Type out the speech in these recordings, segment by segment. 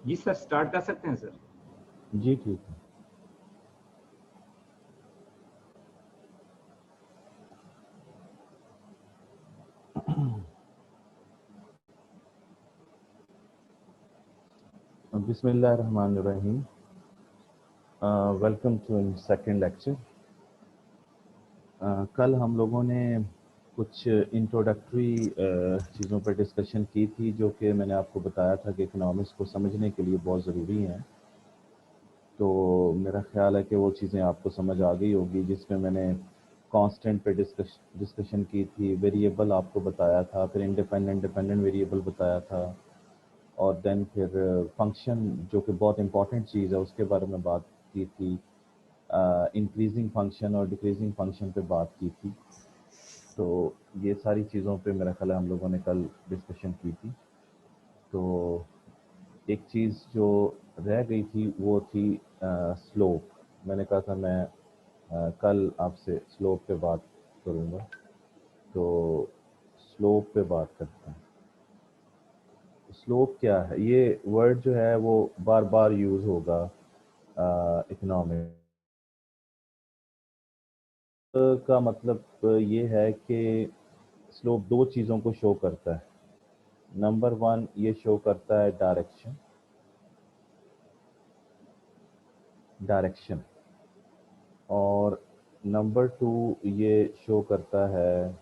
जी sir, start कर सकते हैं सर। जी ठीक है। बिस्मिल्लाहिर्रहमानिर्रहीम। Welcome to second lecture. कल हम लोगों ने कुछ इंट्रोडक्टरी चीज़ों पर डिस्कशन की थी, जो कि मैंने आपको बताया था कि इकोनॉमिक्स को समझने के लिए बहुत ज़रूरी हैं। तो मेरा ख्याल है कि वो चीज़ें आपको समझ आ गई होगी, जिसमें मैंने कांस्टेंट पे डिस्कशन की थी, वेरिएबल आपको बताया था, फिर इंडिपेंडेंट डिपेंडेंट वेरिएबल बताया था, और देन फिर फंक्शन जो कि बहुत इंपॉर्टेंट चीज़ है उसके बारे में बात की थी। इंक्रीजिंग फंक्शन और डिक्रीजिंग फंक्शन पे बात की थी। तो ये सारी चीज़ों पे मेरा ख्याल है हम लोगों ने कल डिस्कशन की थी। तो एक चीज़ जो रह गई थी वो थी स्लोप। मैंने कहा था मैं कल आपसे स्लोप पे बात करूँगा। तो स्लोप पे बात करते हैं। स्लोप क्या है? ये वर्ड जो है वो बार बार यूज़ होगा इकोनॉमिक का। मतलब ये है कि स्लोप दो चीज़ों को शो करता है। नंबर वन, ये शो करता है डायरेक्शन, और नंबर टू ये शो करता है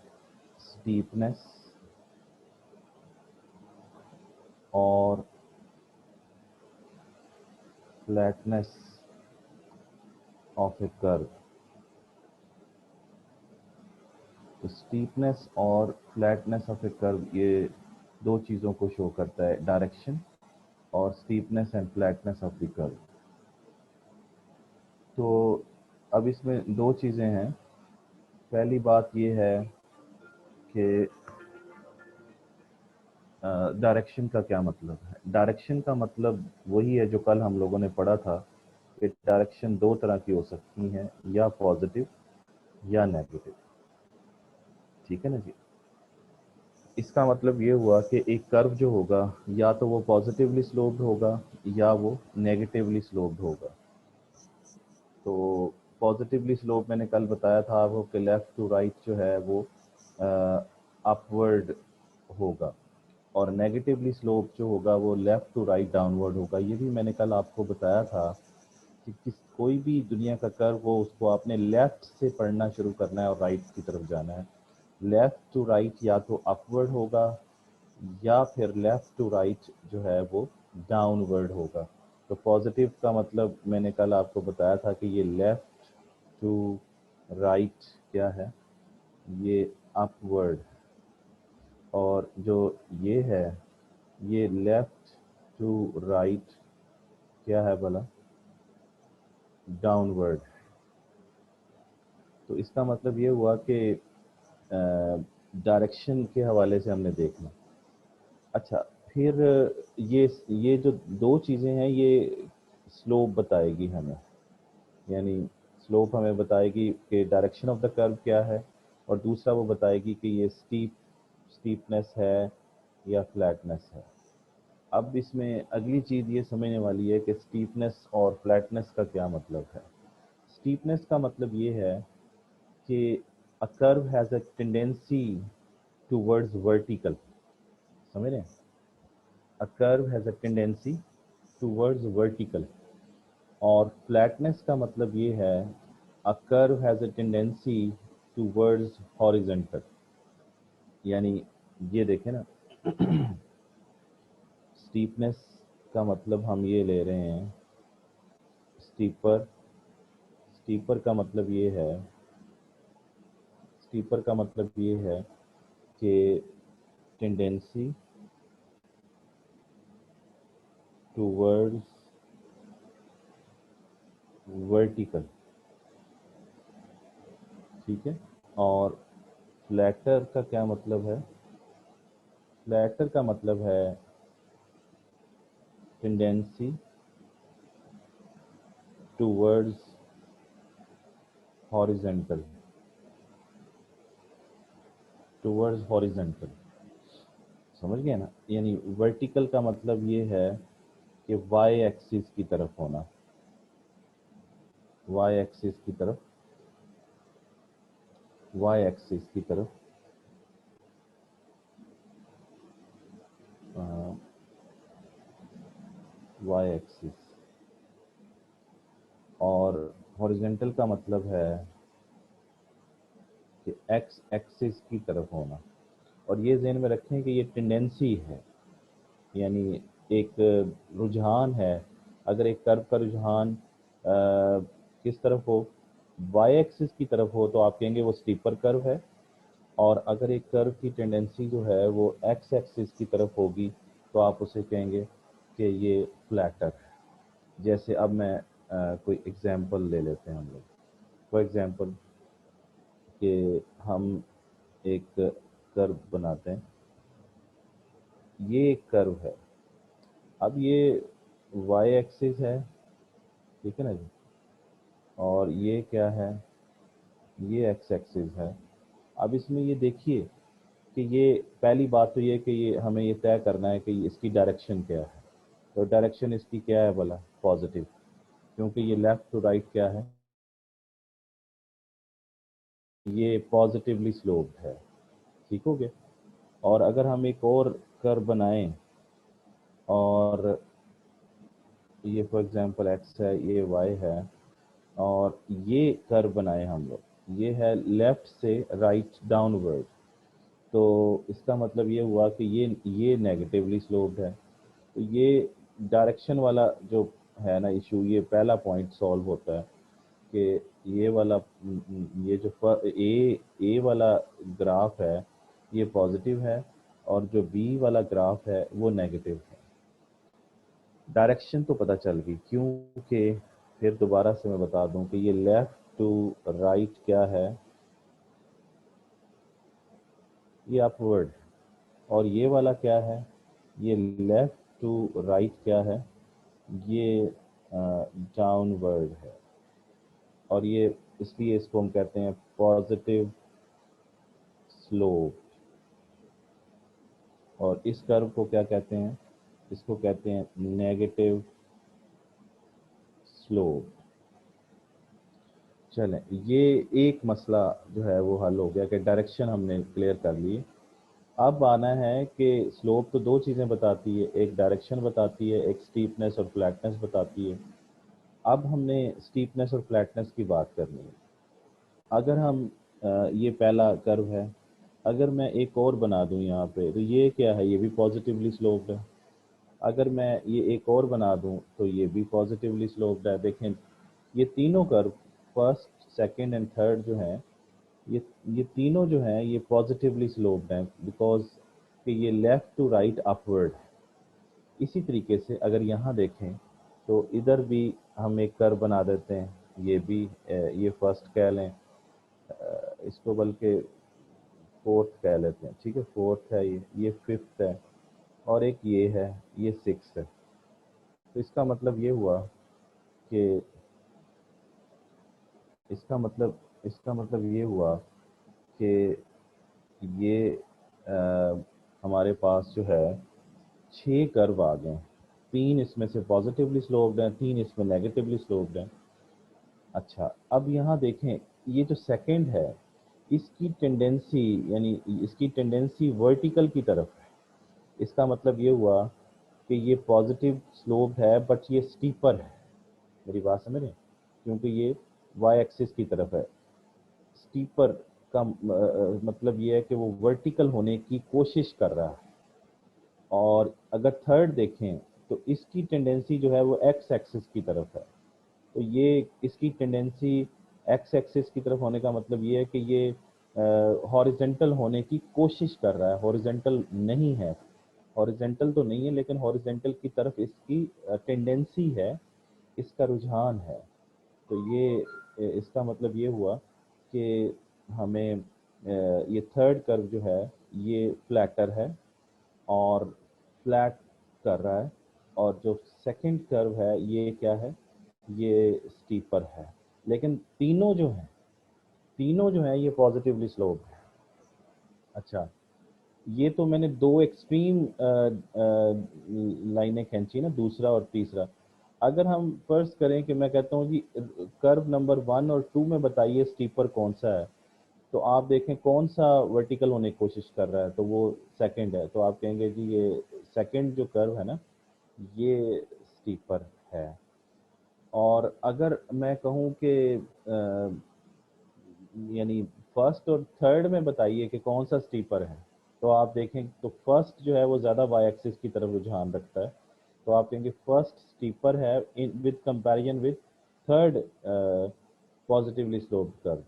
स्टीपनेस और फ्लैटनेस ऑफ ए कर्व। तो स्टीपनेस और फ्लैटनेस ऑफ ए कर्व, ये दो चीज़ों को शो करता है, डायरेक्शन और steepness and flatness of the curve. तो अब इसमें दो चीज़ें हैं। पहली बात ये है कि डायरेक्शन का क्या मतलब है। डायरेक्शन का मतलब वही है जो कल हम लोगों ने पढ़ा था कि डायरेक्शन दो तरह की हो सकती हैं, या पॉजिटिव या नेगेटिव। ठीक है ना जी। इसका मतलब ये हुआ कि एक कर्व जो होगा या तो वो पॉजिटिवली स्लोप्ड होगा या वो नेगेटिवली स्लोप्ड होगा। तो पॉजिटिवली स्लोप मैंने कल बताया था आपको कि लेफ्ट टू राइट जो है वो अपवर्ड होगा, और नेगेटिवली स्लोप जो होगा वो लेफ्ट टू राइट डाउनवर्ड होगा। ये भी मैंने कल आपको बताया था कि कोई भी दुनिया का कर्व हो उसको आपने लेफ्ट से पढ़ना शुरू करना है और राइट की तरफ जाना है। लेफ्ट टू राइट या तो अपवर्ड होगा या फिर लेफ्ट टू राइट जो है वो डाउनवर्ड होगा। तो पॉजिटिव का मतलब मैंने कल आपको बताया था कि ये लेफ्ट टू राइट क्या है, ये अपवर्ड, और जो ये है ये लेफ्ट टू राइट क्या है भला, डाउनवर्ड। तो इसका मतलब ये हुआ कि डायरेक्शन के हवाले से हमने देखना। अच्छा, फिर ये जो दो चीज़ें हैं ये स्लोप बताएगी हमें, यानी स्लोप हमें बताएगी कि डायरेक्शन ऑफ द कर्व क्या है, और दूसरा वो बताएगी कि ये स्टीपनेस है या फ्लैटनेस है। अब इसमें अगली चीज़ ये समझने वाली है कि स्टीपनेस और फ्लैटनेस का क्या मतलब है। स्टीपनेस का मतलब ये है कि a curve has a tendency towards vertical. समझ रहे हैं? A curve has a tendency towards vertical. और फ्लैटनेस का मतलब ये है a curve has a tendency towards horizontal. यानी ये देखें ना, स्टीपनेस का मतलब हम ये ले रहे हैं, स्टीपर। स्टीपर का मतलब ये है, स्टीपर का मतलब ये है कि टेंडेंसी टूवर्ड्स वर्टिकल। ठीक है। और फ्लैटर का क्या मतलब है? फ्लैटर का मतलब है tendency towards horizontal. Towards horizontal, समझ गए ना। यानी वर्टिकल का मतलब ये है कि वाई एक्सिस की तरफ होना, वाई एक्सिस की तरफ, वाई एक्सिस की तरफ वाई एक्सिस, और हॉरिजॉन्टल का मतलब है कि एक्स एक्सिस की तरफ होना। और ये ज़हन में रखें कि ये टेंडेंसी है, यानी एक रुझान है। अगर एक कर्व का रुझान किस तरफ हो, वाई एक्सिस की तरफ हो, तो आप कहेंगे वो स्टीपर कर्व है। और अगर एक कर्व की टेंडेंसी जो है वो एक्स एक्सिस की तरफ होगी, तो आप उसे कहेंगे कि ये फ्लैटर है। जैसे अब मैं कोई एग्जांपल ले लेते हैं हम लोग। फॉर एग्जांपल कि हम एक कर्व बनाते हैं, ये एक कर्व है। अब ये वाई एक्सिस है, ठीक है ना जी, और ये क्या है, ये एक्स एक्सिस है। अब इसमें ये देखिए कि ये पहली बात तो ये कि ये हमें ये तय करना है कि इसकी डायरेक्शन क्या है। तो डायरेक्शन इसकी क्या है भला, पॉजिटिव, क्योंकि ये लेफ्ट टू राइट क्या है, ये पॉजिटिवली स्लोप्ड है। ठीक हो गया। और अगर हम एक और कर्व बनाएं, और ये फॉर एग्जांपल एक्स है, ये वाई है, और ये कर्व बनाए हम लोग, ये है लेफ्ट से राइट डाउनवर्ड, तो इसका मतलब ये हुआ कि ये नेगेटिवली स्लोप्ड है। तो ये डायरेक्शन वाला जो है ना इशू, ये पहला पॉइंट सॉल्व होता है कि ये वाला ये जो ए वाला ग्राफ है ये पॉजिटिव है, और जो बी वाला ग्राफ है वो नेगेटिव है। डायरेक्शन तो पता चल गई, क्योंकि फिर दोबारा से मैं बता दूं कि ये लेफ्ट टू राइट क्या है, ये अपवर्ड, और ये वाला क्या है, ये लेफ्ट टू राइट क्या है, ये डाउनवर्ड है। और ये इसलिए इसको हम कहते हैं पॉजिटिव स्लोप। और इस कर्व को क्या कहते हैं, इसको कहते हैं नेगेटिव स्लोप। चलें, ये एक मसला जो है वो हल हो गया कि डायरेक्शन हमने क्लियर कर ली। अब आना है कि स्लोप तो दो चीज़ें बताती है, एक डायरेक्शन बताती है, एक स्टीपनेस और फ्लैटनेस बताती है। अब हमने स्टीपनेस और फ्लैटनेस की बात करनी है। अगर हम ये पहला कर्व है, अगर मैं एक और बना दूं यहाँ पे, तो ये क्या है, ये भी पॉजिटिवली स्लोप्ड है। अगर मैं ये एक और बना दूं तो ये भी पॉजिटिवली स्लोप्ड है। देखें, ये तीनों curve, first second and third जो हैं, ये तीनों जो हैं ये पॉजिटिवली स्लोप्ड हैं, बिकॉज कि ये लेफ्ट टू राइट अपवर्ड है। इसी तरीके से अगर यहाँ देखें तो इधर भी हम एक कर्व बना देते हैं, ये भी ये फर्स्ट कह लें, इसको बल्कि फोर्थ कह लेते हैं, ठीक है, फोर्थ है, ये फिफ्थ है, और एक ये है, ये सिक्स है। तो कि इसका मतलब ये हुआ कि ये हमारे पास जो है 6 कर्व आ गए। 3 इसमें से पॉजिटिवली स्लोप्ड हैं, 3 इसमें नेगेटिवली स्लोप्ड हैं। अच्छा, अब यहाँ देखें, ये जो सेकंड है इसकी टेंडेंसी, यानी इसकी टेंडेंसी वर्टिकल की तरफ है। इसका मतलब ये हुआ कि ये पॉजिटिव स्लोप है, बट ये स्टीपर है। मेरी बात समझ रहे हैं? क्योंकि ये वाई एक्सिस की तरफ है। स्टीपर का मतलब ये है कि वो वर्टिकल होने की कोशिश कर रहा है। और अगर थर्ड देखें तो इसकी टेंडेंसी जो है वो एक्स एक्सिस की तरफ है। तो ये इसकी टेंडेंसी एक्स एक्सिस की तरफ होने का मतलब ये है कि ये हॉरिजेंटल होने की कोशिश कर रहा है, हॉरिजेंटल नहीं है। हॉरिजेंटल तो नहीं है, लेकिन हॉरिजेंटल की तरफ इसकी टेंडेंसी है, इसका रुझान है। तो ये इसका मतलब ये हुआ कि हमें ये थर्ड कर्व जो है ये फ्लैटर है और फ्लैट कर रहा है, और जो सेकंड कर्व है ये क्या है, ये स्टीपर है। लेकिन तीनों जो हैं ये पॉजिटिवली स्लोप है। अच्छा, ये तो मैंने दो एक्सट्रीम लाइनें खींची ना, दूसरा और तीसरा। अगर हम फर्ज करें कि मैं कहता हूँ जी कर्व नंबर 1 और 2 में बताइए स्टीपर कौन सा है, तो आप देखें कौन सा वर्टिकल होने की कोशिश कर रहा है, तो वो सेकंड है। तो आप कहेंगे जी ये सेकंड जो कर्व है ना, ये स्टीपर है। और अगर मैं कहूँ कि यानी फर्स्ट और थर्ड में बताइए कि कौन सा स्टीपर है, तो आप देखें तो फर्स्ट जो है वो ज़्यादा वाई एक्सिस की तरफ रुझान रखता है। तो आप कहेंगे फर्स्ट स्टीपर है in with comparison with third positively sloped curve.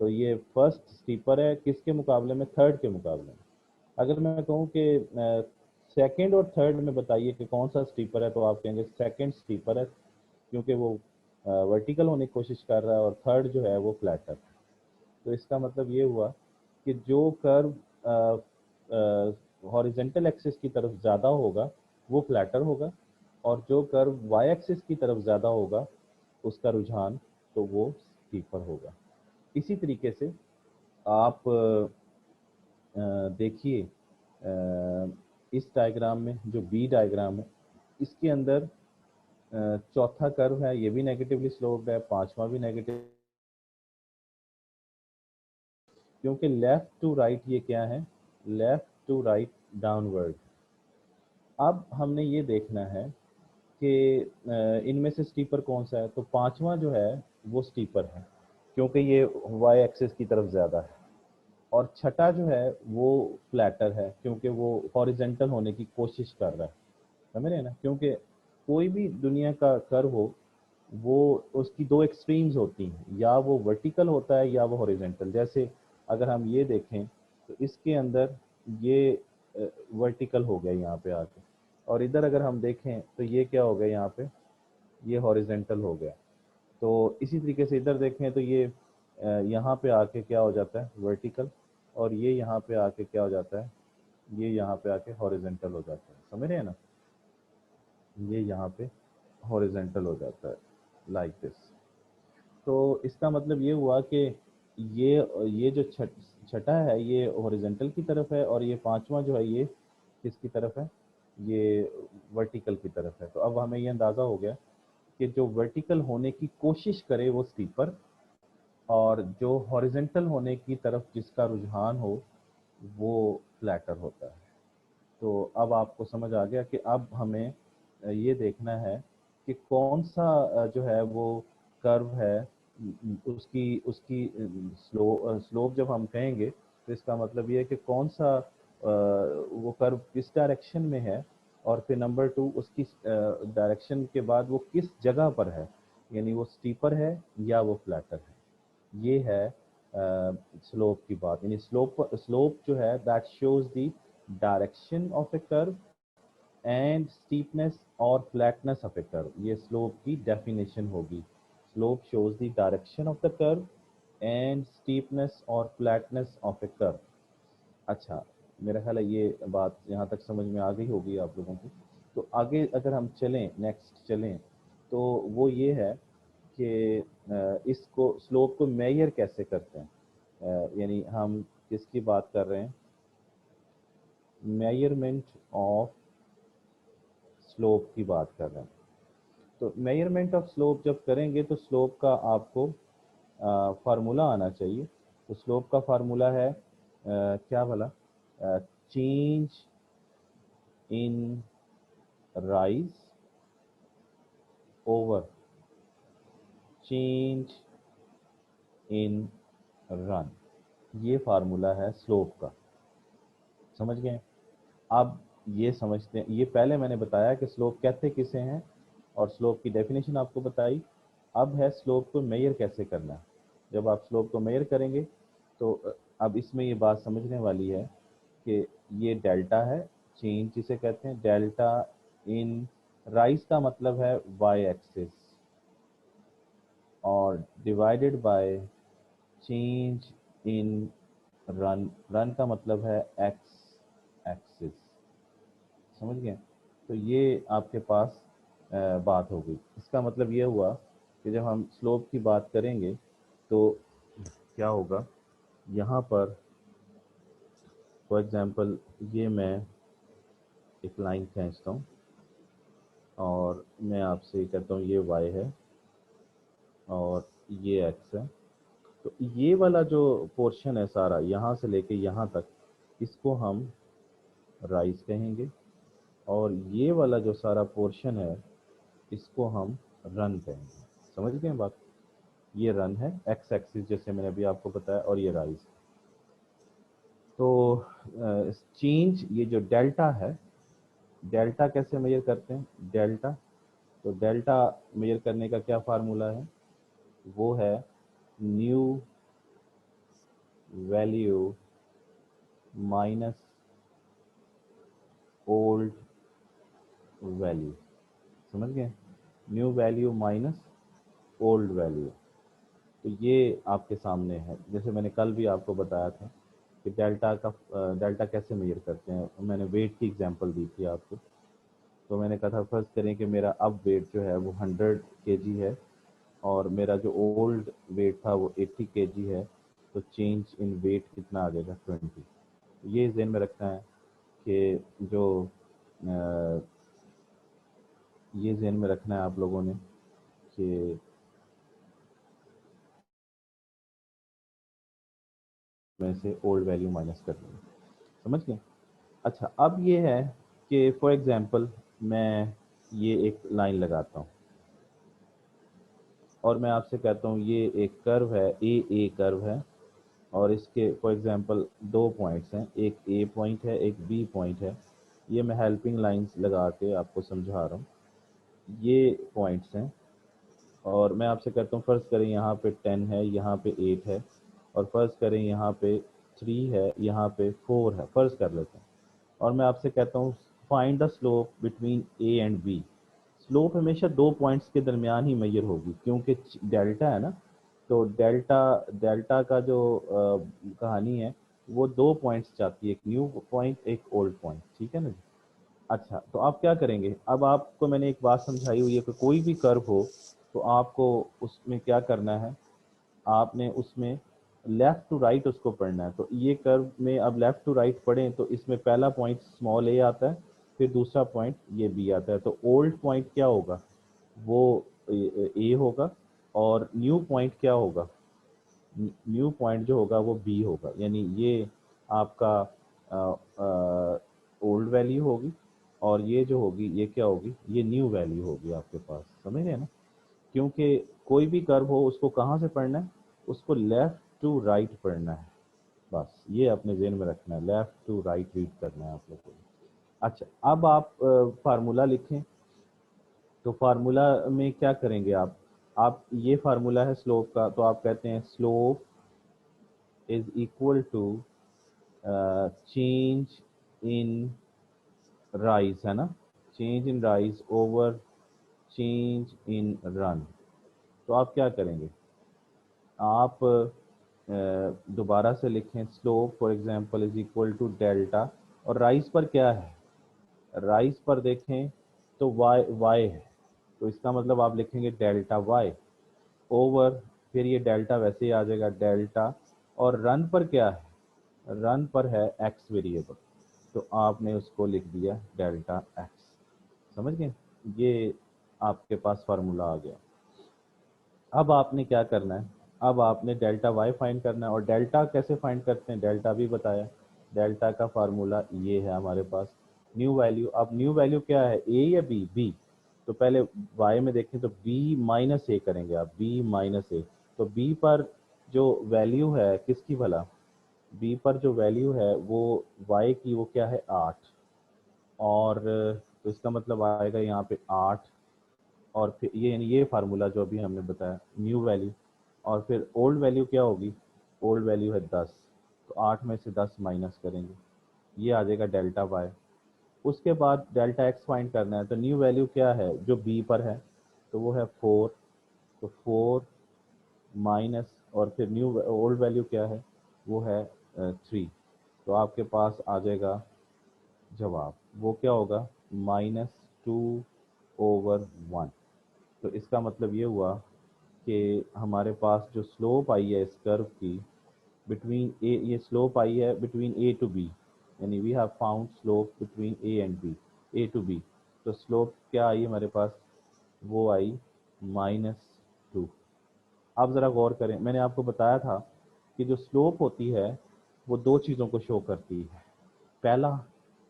तो ये फर्स्ट स्टीपर है किसके मुकाबले में? थर्ड के मुकाबले में। अगर मैं कहूँ कि सेकंड और थर्ड में बताइए कि कौन सा स्टीपर है, तो आप कहेंगे सेकंड स्टीपर है, क्योंकि वो वर्टिकल होने की कोशिश कर रहा है, और थर्ड जो है वो फ्लैटर है। तो इसका मतलब ये हुआ कि जो कर्व हॉरिजेंटल एक्सिस की तरफ ज़्यादा होगा वो फ्लैटर होगा, और जो कर्व वाई एक्सिस की तरफ ज़्यादा होगा उसका रुझान, तो वो स्टीपर होगा। इसी तरीके से आप देखिए इस डायग्राम में, जो बी डायग्राम है, इसके अंदर चौथा कर्व है, ये भी नेगेटिवली स्लोप्ड है, पांचवा भी नेगेटिव, क्योंकि लेफ्ट टू राइट ये क्या है? Left to right downward. अब हमने ये देखना है कि इनमें से स्टीपर कौन सा है, तो पांचवा जो है वो स्टीपर है, क्योंकि ये वाई एक्सिस की तरफ ज़्यादा है। और छठा जो है वो फ्लैटर है, क्योंकि वो हॉरिजेंटल होने की कोशिश कर रहा है। समझ रहे हैं ना? क्योंकि कोई भी दुनिया का कर्व हो, वो उसकी दो एक्सट्रीम्स होती हैं, या वो वर्टिकल होता है या वो हॉरिजेंटल। जैसे अगर हम ये देखें तो इसके अंदर ये वर्टिकल हो गया यहाँ पे आके, और इधर अगर हम देखें तो ये क्या हो गया यहाँ पे? ये हॉरिजेंटल हो गया। तो इसी तरीके से इधर देखें तो ये यहाँ पे आके क्या हो जाता है? वर्टिकल। और ये यहाँ पे आके क्या हो जाता है? ये यहाँ पे आके हॉरिजेंटल हो जाता है। समझ रहे हैं ना? ये यहाँ पे हॉरिजेंटल हो जाता है, लाइक दिस। तो इसका मतलब ये हुआ कि ये जो छठा है ये हॉरिजेंटल की तरफ है, और ये पांचवा जो है ये किसकी तरफ है? ये वर्टिकल की तरफ है। तो अब हमें ये अंदाज़ा हो गया कि जो वर्टिकल होने की कोशिश करे वो स्टीपर, और जो हॉरिजेंटल होने की तरफ जिसका रुझान हो वो फ्लैटर होता है। तो अब आपको समझ आ गया कि अब हमें ये देखना है कि कौन सा जो है वो कर्व है, उसकी उसकी स्लोप जब हम कहेंगे तो इसका मतलब ये है कि कौन सा वो कर्व किस डायरेक्शन में है, और फिर नंबर 2 उसकी डायरेक्शन के बाद वो किस जगह पर है, यानी वो स्टीपर है या वो फ्लैटर है। ये है स्लोप की बात। यानी स्लोप जो है that shows the direction of A curve and steepness और फ्लैटनेस ऑफ ए कर्व। ये स्लोप की डेफिनेशन होगी। Slope shows the direction of the curve and steepness और फ्लैटनेस ऑफ ए कर्व। अच्छा, मेरा ख्याल है ये बात यहाँ तक समझ में आ गई होगी आप लोगों को। तो आगे अगर हम चलें, नेक्स्ट चलें, तो वो ये है कि इसको स्लोप को मेजर कैसे करते हैं। यानी हम किसकी बात कर रहे हैं? मेजरमेंट ऑफ स्लोप की बात कर रहे हैं। तो मेजरमेंट ऑफ स्लोप जब करेंगे तो स्लोप का आपको फार्मूला आना चाहिए। तो स्लोप का फार्मूला है क्या भला? Change in rise over change in run. ये फार्मूला है स्लोप का। समझ गए? अब ये समझते हैं, ये पहले मैंने बताया कि स्लोप कहते किसे हैं, और स्लोप की डेफिनेशन आपको बताई। अब है स्लोप को मेजर कैसे करना है। जब आप स्लोप को मेजर करेंगे तो अब इसमें ये बात समझने वाली है कि ये डेल्टा है, चेंज जिसे कहते हैं डेल्टा इन राइज का मतलब है वाई एक्सिस, और divided by change in run. Run का मतलब है एक्स एक्सिस। समझ गए? तो ये आपके पास बात हो गई। इसका मतलब ये हुआ कि जब हम स्लोप की बात करेंगे तो क्या होगा? यहाँ पर फॉर एग्जांपल ये मैं एक लाइन खींचता हूँ और मैं आपसे कहता हूँ ये y है और ये x है। तो ये वाला जो पोर्शन है सारा यहाँ से लेके यहाँ तक, इसको हम राइज कहेंगे, और ये वाला जो सारा पोर्शन है इसको हम रन कहेंगे। समझ गए बात? ये रन है, एक्स एक्सिस जैसे मैंने अभी आपको बताया, और ये राइज। तो चेंज, ये जो डेल्टा है, डेल्टा कैसे मेजर करते हैं? डेल्टा, तो डेल्टा मेजर करने का क्या फार्मूला है? वो है new value minus old value. समझ गए? New value minus old value. तो ये आपके सामने है, जैसे मैंने कल भी आपको बताया था कि डेल्टा कैसे मेजर करते हैं। मैंने वेट की एग्जांपल दी थी आपको। तो मैंने कहा था फर्स्ट करें कि मेरा अब वेट जो है वो 100 केजी है और मेरा जो ओल्ड वेट था वो 80 केजी है, तो चेंज इन वेट कितना आ जाएगा? 20। ये ज़हन में रखना है कि जो ये ज़हन में रखना है आप लोगों ने कि में से ओल्ड वैल्यू माइनस कर देंगे। समझ गए? अच्छा, अब ये है कि फॉर एग्जांपल मैं ये एक लाइन लगाता हूँ और मैं आपसे कहता हूँ ये एक कर्व है, ए कर्व है, और इसके फॉर एग्जांपल दो पॉइंट्स हैं, एक ए पॉइंट है, एक बी पॉइंट है। ये मैं हेल्पिंग लाइंस लगा के आपको समझा रहा हूँ। ये पॉइंट्स हैं और मैं आपसे कहता हूँ फ़र्ज़ करें यहाँ पे 10 है, यहाँ पे 8 है, और फ़र्ज़ करें यहाँ पे 3 है, यहाँ पे 4 है, फ़र्ज़ कर लेते हैं। और मैं आपसे कहता हूँ find the slope between A and B. Slope हमेशा दो पॉइंट्स के दरमियान ही मेजर होगी, क्योंकि डेल्टा है ना। तो डेल्टा डेल्टा का जो कहानी है वो दो पॉइंट्स चाहती है, एक न्यू पॉइंट, एक ओल्ड पॉइंट। ठीक है ना जी? अच्छा, तो आप क्या करेंगे? अब आपको मैंने एक बात समझाई हुई है कि कोई भी कर्व हो तो आपको उसमें क्या करना है, आपने उसमें लेफ़्ट टू राइट उसको पढ़ना है। तो ये कर्व में अब लेफ़्ट टू राइट पढ़ें तो इसमें पहला पॉइंट स्मॉल ए आता है, फिर दूसरा पॉइंट ये बी आता है। तो ओल्ड पॉइंट क्या होगा? वो ए होगा, और न्यू पॉइंट क्या होगा? न्यू पॉइंट जो होगा वो बी होगा। यानी ये आपका ओल्ड वैल्यू होगी, और ये जो होगी ये क्या होगी? ये न्यू वैल्यू होगी आपके पास। समझ रहे हैं ना? क्योंकि कोई भी कर्व हो उसको कहाँ से पढ़ना है? उसको लेफ़्ट टू राइट पढ़ना है। बस ये अपने ज़हन में रखना है, लेफ़्ट टू राइट रीड करना है आप लोगों को। अच्छा, अब आप फार्मूला लिखें। तो फार्मूला में क्या करेंगे आप ये फार्मूला है स्लोप का, तो आप कहते हैं slope is equal to change in rise, है ना? Change in rise over change in run. तो आप क्या करेंगे? आप दोबारा से लिखें slope for example is equal to delta, और राइज पर क्या है? राइज पर देखें तो वाई वाई है, तो इसका मतलब आप लिखेंगे डेल्टा वाई ओवर, फिर ये डेल्टा वैसे ही आ जाएगा डेल्टा, और रन पर क्या है? रन पर है एक्स वेरिएबल, तो आपने उसको लिख दिया डेल्टा एक्स। समझ गए? ये आपके पास फार्मूला आ गया। अब आपने क्या करना है? अब आपने डेल्टा वाई फाइंड करना है, और डेल्टा कैसे फाइंड करते हैं? डेल्टा भी बताया। डेल्टा का फार्मूला ये है हमारे पास, न्यू वैल्यू। अब न्यू वैल्यू क्या है, ए या बी? बी। तो पहले वाई में देखें तो बी माइनस ए करेंगे आप, बी माइनस ए। तो बी पर जो वैल्यू है किसकी भला? बी पर जो वैल्यू है वो वाई की, वो क्या है? 8। और तो इसका मतलब आएगा यहाँ पे 8, और फिर ये यानी ये फार्मूला जो अभी हमने बताया, न्यू वैल्यू। और फिर ओल्ड वैल्यू क्या होगी? ओल्ड वैल्यू है 10, तो 8 में से 10 माइनस करेंगे, ये आ जाएगा डेल्टा वाई। उसके बाद डेल्टा एक्स फाइंड करना है, तो न्यू वैल्यू क्या है जो बी पर है? तो वो है 4। तो 4 माइनस, और फिर न्यू ओल्ड वैल्यू क्या है? वो है 3। तो आपके पास आ जाएगा जवाब, वो क्या होगा? -2/1। तो इसका मतलब ये हुआ कि हमारे पास जो स्लोप आई है इस कर्व की बिटवीन ए, ये स्लोप आई है बिटवीन ए टू बी, यानी we have found slope between A and B, A to B. तो स्लोप क्या आई हमारे पास, वो आई -2। आप ज़रा गौर करें, मैंने आपको बताया था कि जो स्लोप होती है वो दो चीज़ों को शो करती है। पहला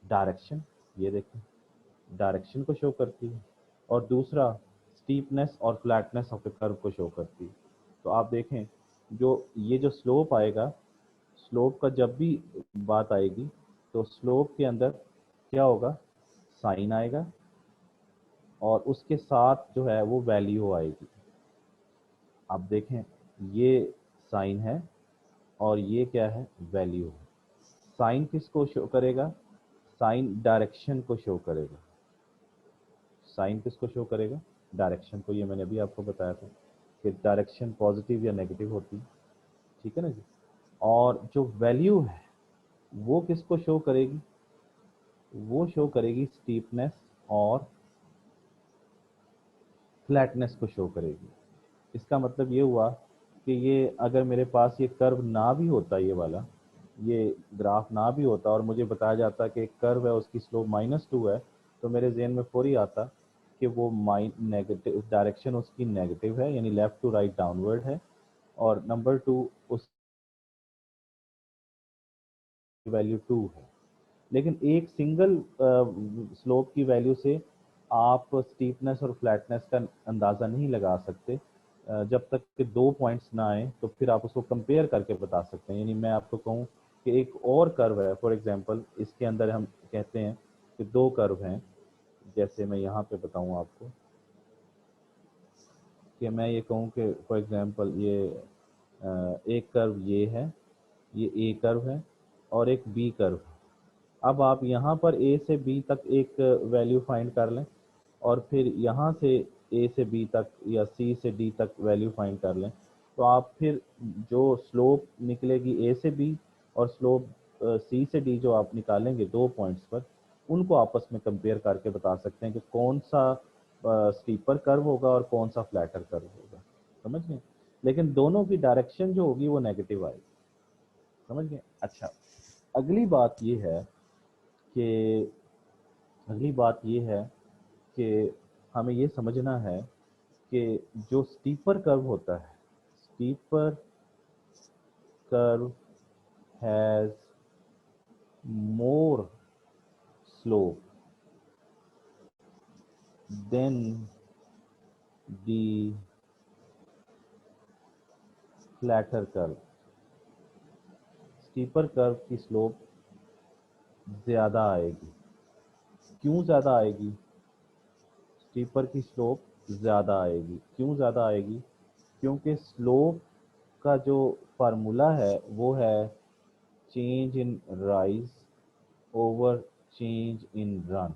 डायरेक्शन, ये देखें डायरेक्शन को शो करती है, और दूसरा स्टीपनेस और फ्लैटनेस ऑफ द कर्व को शो करती है। तो आप देखें जो ये जो स्लोप आएगा, स्लोप का जब भी बात आएगी तो स्लोप के अंदर क्या होगा, साइन आएगा और उसके साथ जो है वो वैल्यू आएगी। आप देखें ये साइन है और ये क्या है, वैल्यू है। साइन किसको शो करेगा, साइन डायरेक्शन को शो करेगा। साइन किसको शो करेगा, डायरेक्शन को। ये मैंने अभी आपको बताया था कि डायरेक्शन पॉजिटिव या नेगेटिव होती है, ठीक है ना जी। और जो वैल्यू है वो किसको शो करेगी, वो शो करेगी स्टीपनेस और फ्लैटनेस को शो करेगी। इसका मतलब ये हुआ कि ये अगर मेरे पास ये कर्व ना भी होता, ये वाला ये ग्राफ ना भी होता और मुझे बताया जाता कि एक कर्व है उसकी स्लोप -2 है, तो मेरे जहन में फौरी आता कि वो नेगेटिव डायरेक्शन उसकी नेगेटिव है, यानी लेफ्ट टू राइट डाउनवर्ड है, और नंबर 2 उस वैल्यू 2 है। लेकिन एक सिंगल स्लोप की वैल्यू से आप स्टीपनेस और फ्लैटनेस का अंदाज़ा नहीं लगा सकते। जब तक कि दो पॉइंट्स ना आए तो फिर आप उसको कंपेयर करके बता सकते हैं। यानी मैं आपको कहूँ कि एक और कर्व है, फॉर एग्जांपल इसके अंदर हम कहते हैं कि दो कर्व हैं, जैसे मैं यहाँ पे बताऊँ आपको कि मैं ये कहूँ कि फॉर एग्जांपल ये एक कर्व ये है, ये ए कर्व है और एक बी कर्व है। अब आप यहाँ पर ए से बी तक एक वैल्यू फाइंड कर लें और फिर यहाँ से ए से बी तक या सी से डी तक वैल्यू फाइंड कर लें, तो आप फिर जो स्लोप निकलेगी ए से बी और स्लोप सी से डी जो आप निकालेंगे दो पॉइंट्स पर, उनको आपस में कंपेयर करके बता सकते हैं कि कौन सा स्टीपर कर्व होगा और कौन सा फ्लैटर कर्व होगा। समझ गए। लेकिन दोनों की डायरेक्शन जो होगी वो नेगेटिव आएगी। समझ गए। अच्छा, अगली बात ये है कि अगली बात ये है कि हमें ये समझना है कि जो स्टीपर कर्व होता है, steeper curve has more slope than the flatter curve. Steeper curve की स्लोप ज़्यादा आएगी। क्यों ज़्यादा आएगी, स्टीपर की स्लोप ज़्यादा आएगी, क्यों ज़्यादा आएगी, क्योंकि स्लोप का जो फार्मूला है वो है change in rise over change in run.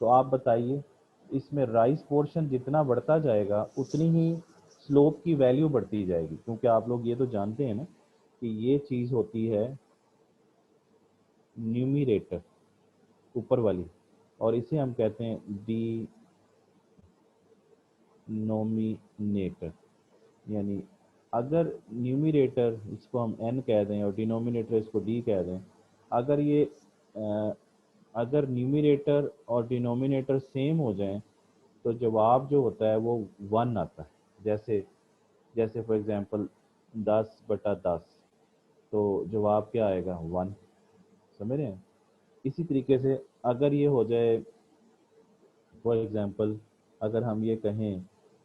तो आप बताइए, इसमें राइज पोर्शन जितना बढ़ता जाएगा उतनी ही स्लोप की वैल्यू बढ़ती जाएगी, क्योंकि आप लोग ये तो जानते हैं ना कि ये चीज़ होती है न्यूमिरेटर, ऊपर वाली, और इसे हम कहते हैं डिनोमिनेटर। यानी अगर न्यूमिरेटर इसको हम n कह दें और डिनोमिनेटर इसको d कह दें, अगर ये अगर न्यूमिरेटर और डिनोमिनेटर सेम हो जाएं तो जवाब जो होता है वो 1 आता है। जैसे जैसे फॉर एग्जांपल 10/10, तो जवाब क्या आएगा, 1। समझ रहे हैं। इसी तरीके से अगर ये हो जाए, फॉर एग्जांपल अगर हम ये कहें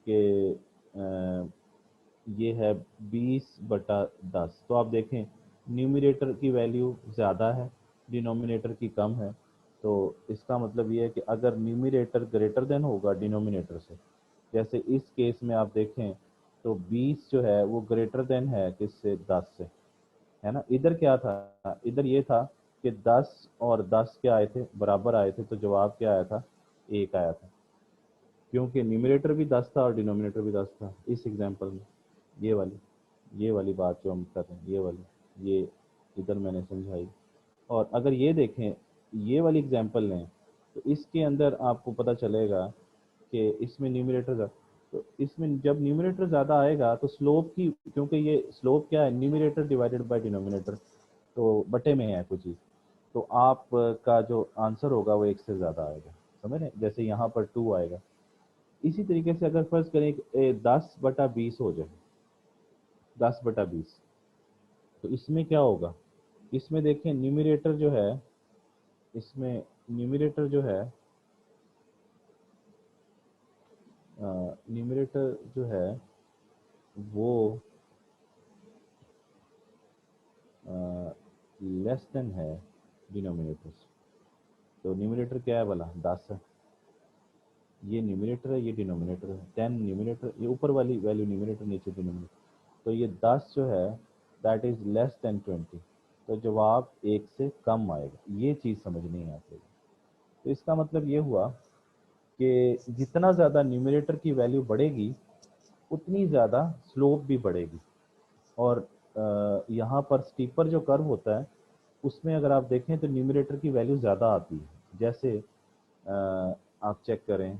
कि ये है 20/10, तो आप देखें न्यूमिरेटर की वैल्यू ज़्यादा है, डिनोमिनेटर की कम है। तो इसका मतलब ये है कि अगर न्यूमिरेटर ग्रेटर देन होगा डिनोमिनेटर से, जैसे इस केस में आप देखें तो 20 जो है वो ग्रेटर देन है किससे, 10 से, है ना। इधर क्या था, इधर ये था कि 10 और 10 क्या आए थे, बराबर आए थे, तो जवाब क्या आया था, 1 आया था, क्योंकि न्यूमिनेटर भी 10 था और डिनोमिनेटर भी 10 था इस एग्जांपल में। ये वाली बात जो हम कर रहे हैं, ये वाली, ये इधर मैंने समझाई। और अगर ये देखें, ये वाली एग्जांपल लें, तो इसके अंदर आपको पता चलेगा कि इसमें न्यूमिनेटर, तो इसमें जब न्यूमिनेटर ज़्यादा आएगा तो स्लोप की, क्योंकि ये स्लोप क्या है, न्यूमिनेटर डिवाइडेड बाय डिनोमिनेटर, तो बटे में है कोई चीज़, तो आप का जो आंसर होगा वो 1 से ज़्यादा आएगा। समझ रहे हैं? जैसे यहाँ पर 2 आएगा। इसी तरीके से अगर फर्ज करें कि 10/20 हो जाए, 10/20, तो इसमें क्या होगा? इसमें देखें न्यूमरेटर जो है, इसमें न्यूमरेटर जो है, न्यूमरेटर जो है वो लेस देन है डिनोमिनेटर से। तो न्यूमरेटर क्या है भला? 10 है। ये न्यूमरेटर है, ये डिनोमिनेटर है। 10 न्यूमरेटर, ये ऊपर वाली वैल्यू न्यूमरेटर, नीचे डिनोमिनेटर। तो ये 10 जो है दैट इज लेस देन 20। तो जवाब 1 से कम आएगा। ये चीज़ समझनी है आपको। तो इसका मतलब ये हुआ कि जितना ज़्यादा न्यूमरेटर की वैल्यू बढ़ेगी उतनी ज़्यादा स्लोप भी बढ़ेगी। और यहाँ पर स्टीपर जो कर्व होता है उसमें अगर आप देखें तो न्यूमरेटर की वैल्यू ज़्यादा आती है। जैसे आप चेक करें,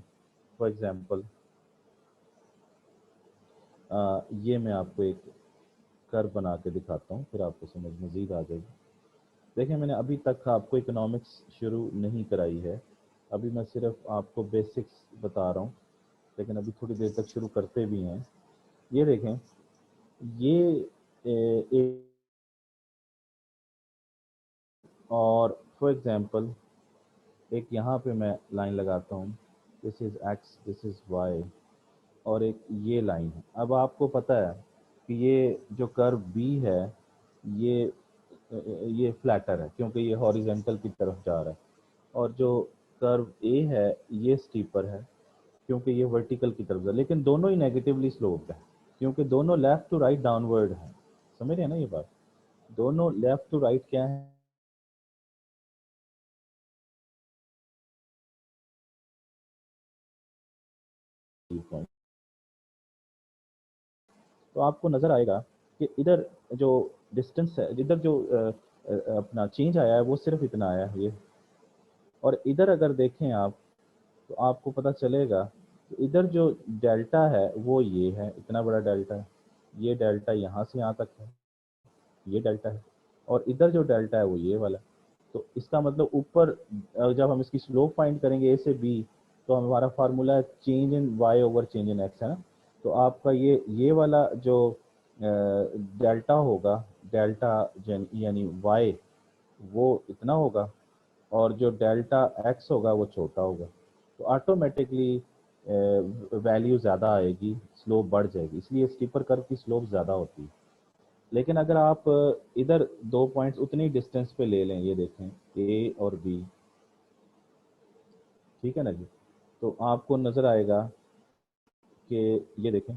फॉर एग्जांपल ये मैं आपको एक कर्व बना के दिखाता हूँ, फिर आपको समझ मज़ीद आ जाएगी। देखिए मैंने अभी तक आपको इकोनॉमिक्स शुरू नहीं कराई है, अभी मैं सिर्फ आपको बेसिक्स बता रहा हूँ, लेकिन अभी थोड़ी देर तक शुरू करते भी हैं। ये देखें, ये एक, और फॉर एग्जांपल एक यहाँ पे मैं लाइन लगाता हूँ, this is x, this is why, और एक ये लाइन है। अब आपको पता है कि ये जो कर्व बी है ये फ्लैटर है क्योंकि ये हॉरिजेंटल की तरफ जा रहा है, और जो कर्व ए है ये स्टीपर है क्योंकि ये वर्टिकल की तरफ जा रहा है। लेकिन दोनों ही नेगेटिवली स्लोप्ड है क्योंकि दोनों लेफ्ट टू राइट डाउनवर्ड है। समझ रहे हैं ना ये बात? दोनों लेफ्ट टू राइट क्या है? तो आपको नजर आएगा कि इधर जो डिस्टेंस है, इधर जो अपना चेंज आया है वो सिर्फ इतना आया है ये। और इधर अगर देखें आप तो आपको पता चलेगा कि इधर जो डेल्टा है वो ये है, इतना बड़ा डेल्टा है। ये डेल्टा यहाँ से यहाँ तक है, ये डेल्टा है। और इधर जो डेल्टा है वो ये वाला। तो इसका मतलब ऊपर जब हम इसकी स्लोप फाइंड करेंगे ए से बी, तो हमारा फार्मूला है change in Y over change in X, है ना? तो आपका ये वाला जो डेल्टा होगा, डेल्टा यानी वाई, वो इतना होगा, और जो डेल्टा एक्स होगा वो छोटा होगा। तो ऑटोमेटिकली वैल्यू ज़्यादा आएगी, स्लोप बढ़ जाएगी, इसलिए स्टीपर कर्व की स्लोप ज़्यादा होती है। लेकिन अगर आप इधर 2 पॉइंट्स उतनी डिस्टेंस पे ले लें, ये देखें ए और बी, ठीक है ना जी, तो आपको नज़र आएगा कि ये देखें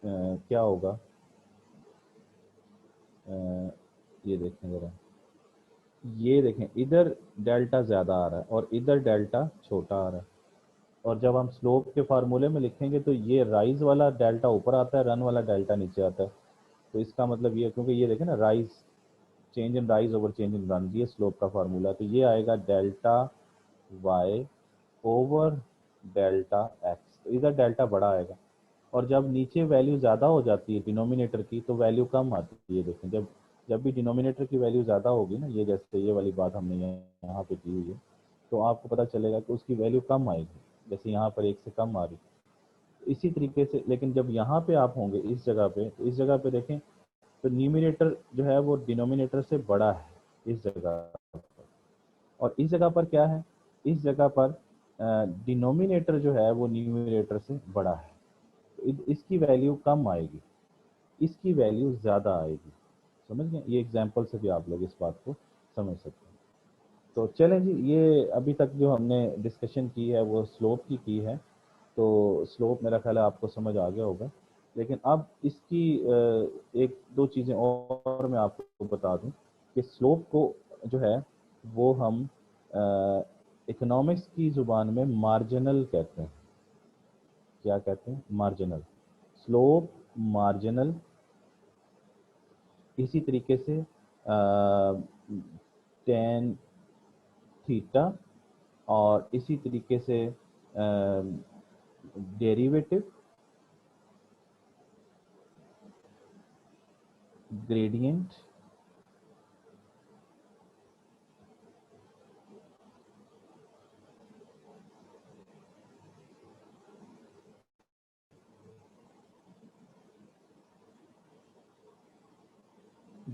क्या होगा। ये देखें ज़रा, ये देखें इधर डेल्टा ज़्यादा आ रहा है और इधर डेल्टा छोटा आ रहा है। और जब हम स्लोप के फार्मूले में लिखेंगे तो ये राइज वाला डेल्टा ऊपर आता है, रन वाला डेल्टा नीचे आता है। तो इसका मतलब ये, क्योंकि ये देखें ना, rise, change in rise over change in run, ये स्लोप का फार्मूला। तो ये आएगा delta Y over delta X. तो इधर डेल्टा बड़ा आएगा। और जब नीचे वैल्यू ज़्यादा हो जाती है डिनोमिनेटर की तो वैल्यू कम आती है। देखें जब जब भी डिनोमिनेटर की वैल्यू ज़्यादा होगी ना, ये जैसे ये वाली बात हमने यहाँ पे की हुई है, तो आपको पता चलेगा कि उसकी वैल्यू कम आएगी। जैसे यहाँ पर 1 से कम आ रही, तो इसी तरीके से। लेकिन जब यहाँ पे आप होंगे इस जगह पे, तो इस जगह पे देखें तो न्यूमिनेटर जो है वो डिनोमिनेटर से बड़ा है इस जगह पर। और इस जगह पर क्या है? इस जगह पर डिनोमिनेटर जो है वो न्यूमिनेटर से बड़ा है। तो इसकी वैल्यू कम आएगी, इसकी वैल्यू ज़्यादा आएगी। समझ गए? ये एग्जाम्पल से भी आप लोग इस बात को समझ सकते हैं। तो चलें जी, ये अभी तक जो हमने डिस्कशन की है वो स्लोप की है। तो स्लोप मेरा ख्याल है आपको समझ आ गया होगा। लेकिन अब इसकी एक दो चीज़ें और मैं आपको बता दूं कि स्लोप को जो है वो हम इकोनॉमिक्स की ज़ुबान में मार्जिनल कहते हैं। क्या कहते हैं? मार्जिनल। Slope marginal. इसी तरीके से टेन थीटा, और इसी तरीके से डेरिवेटिव, ग्रेडियंट,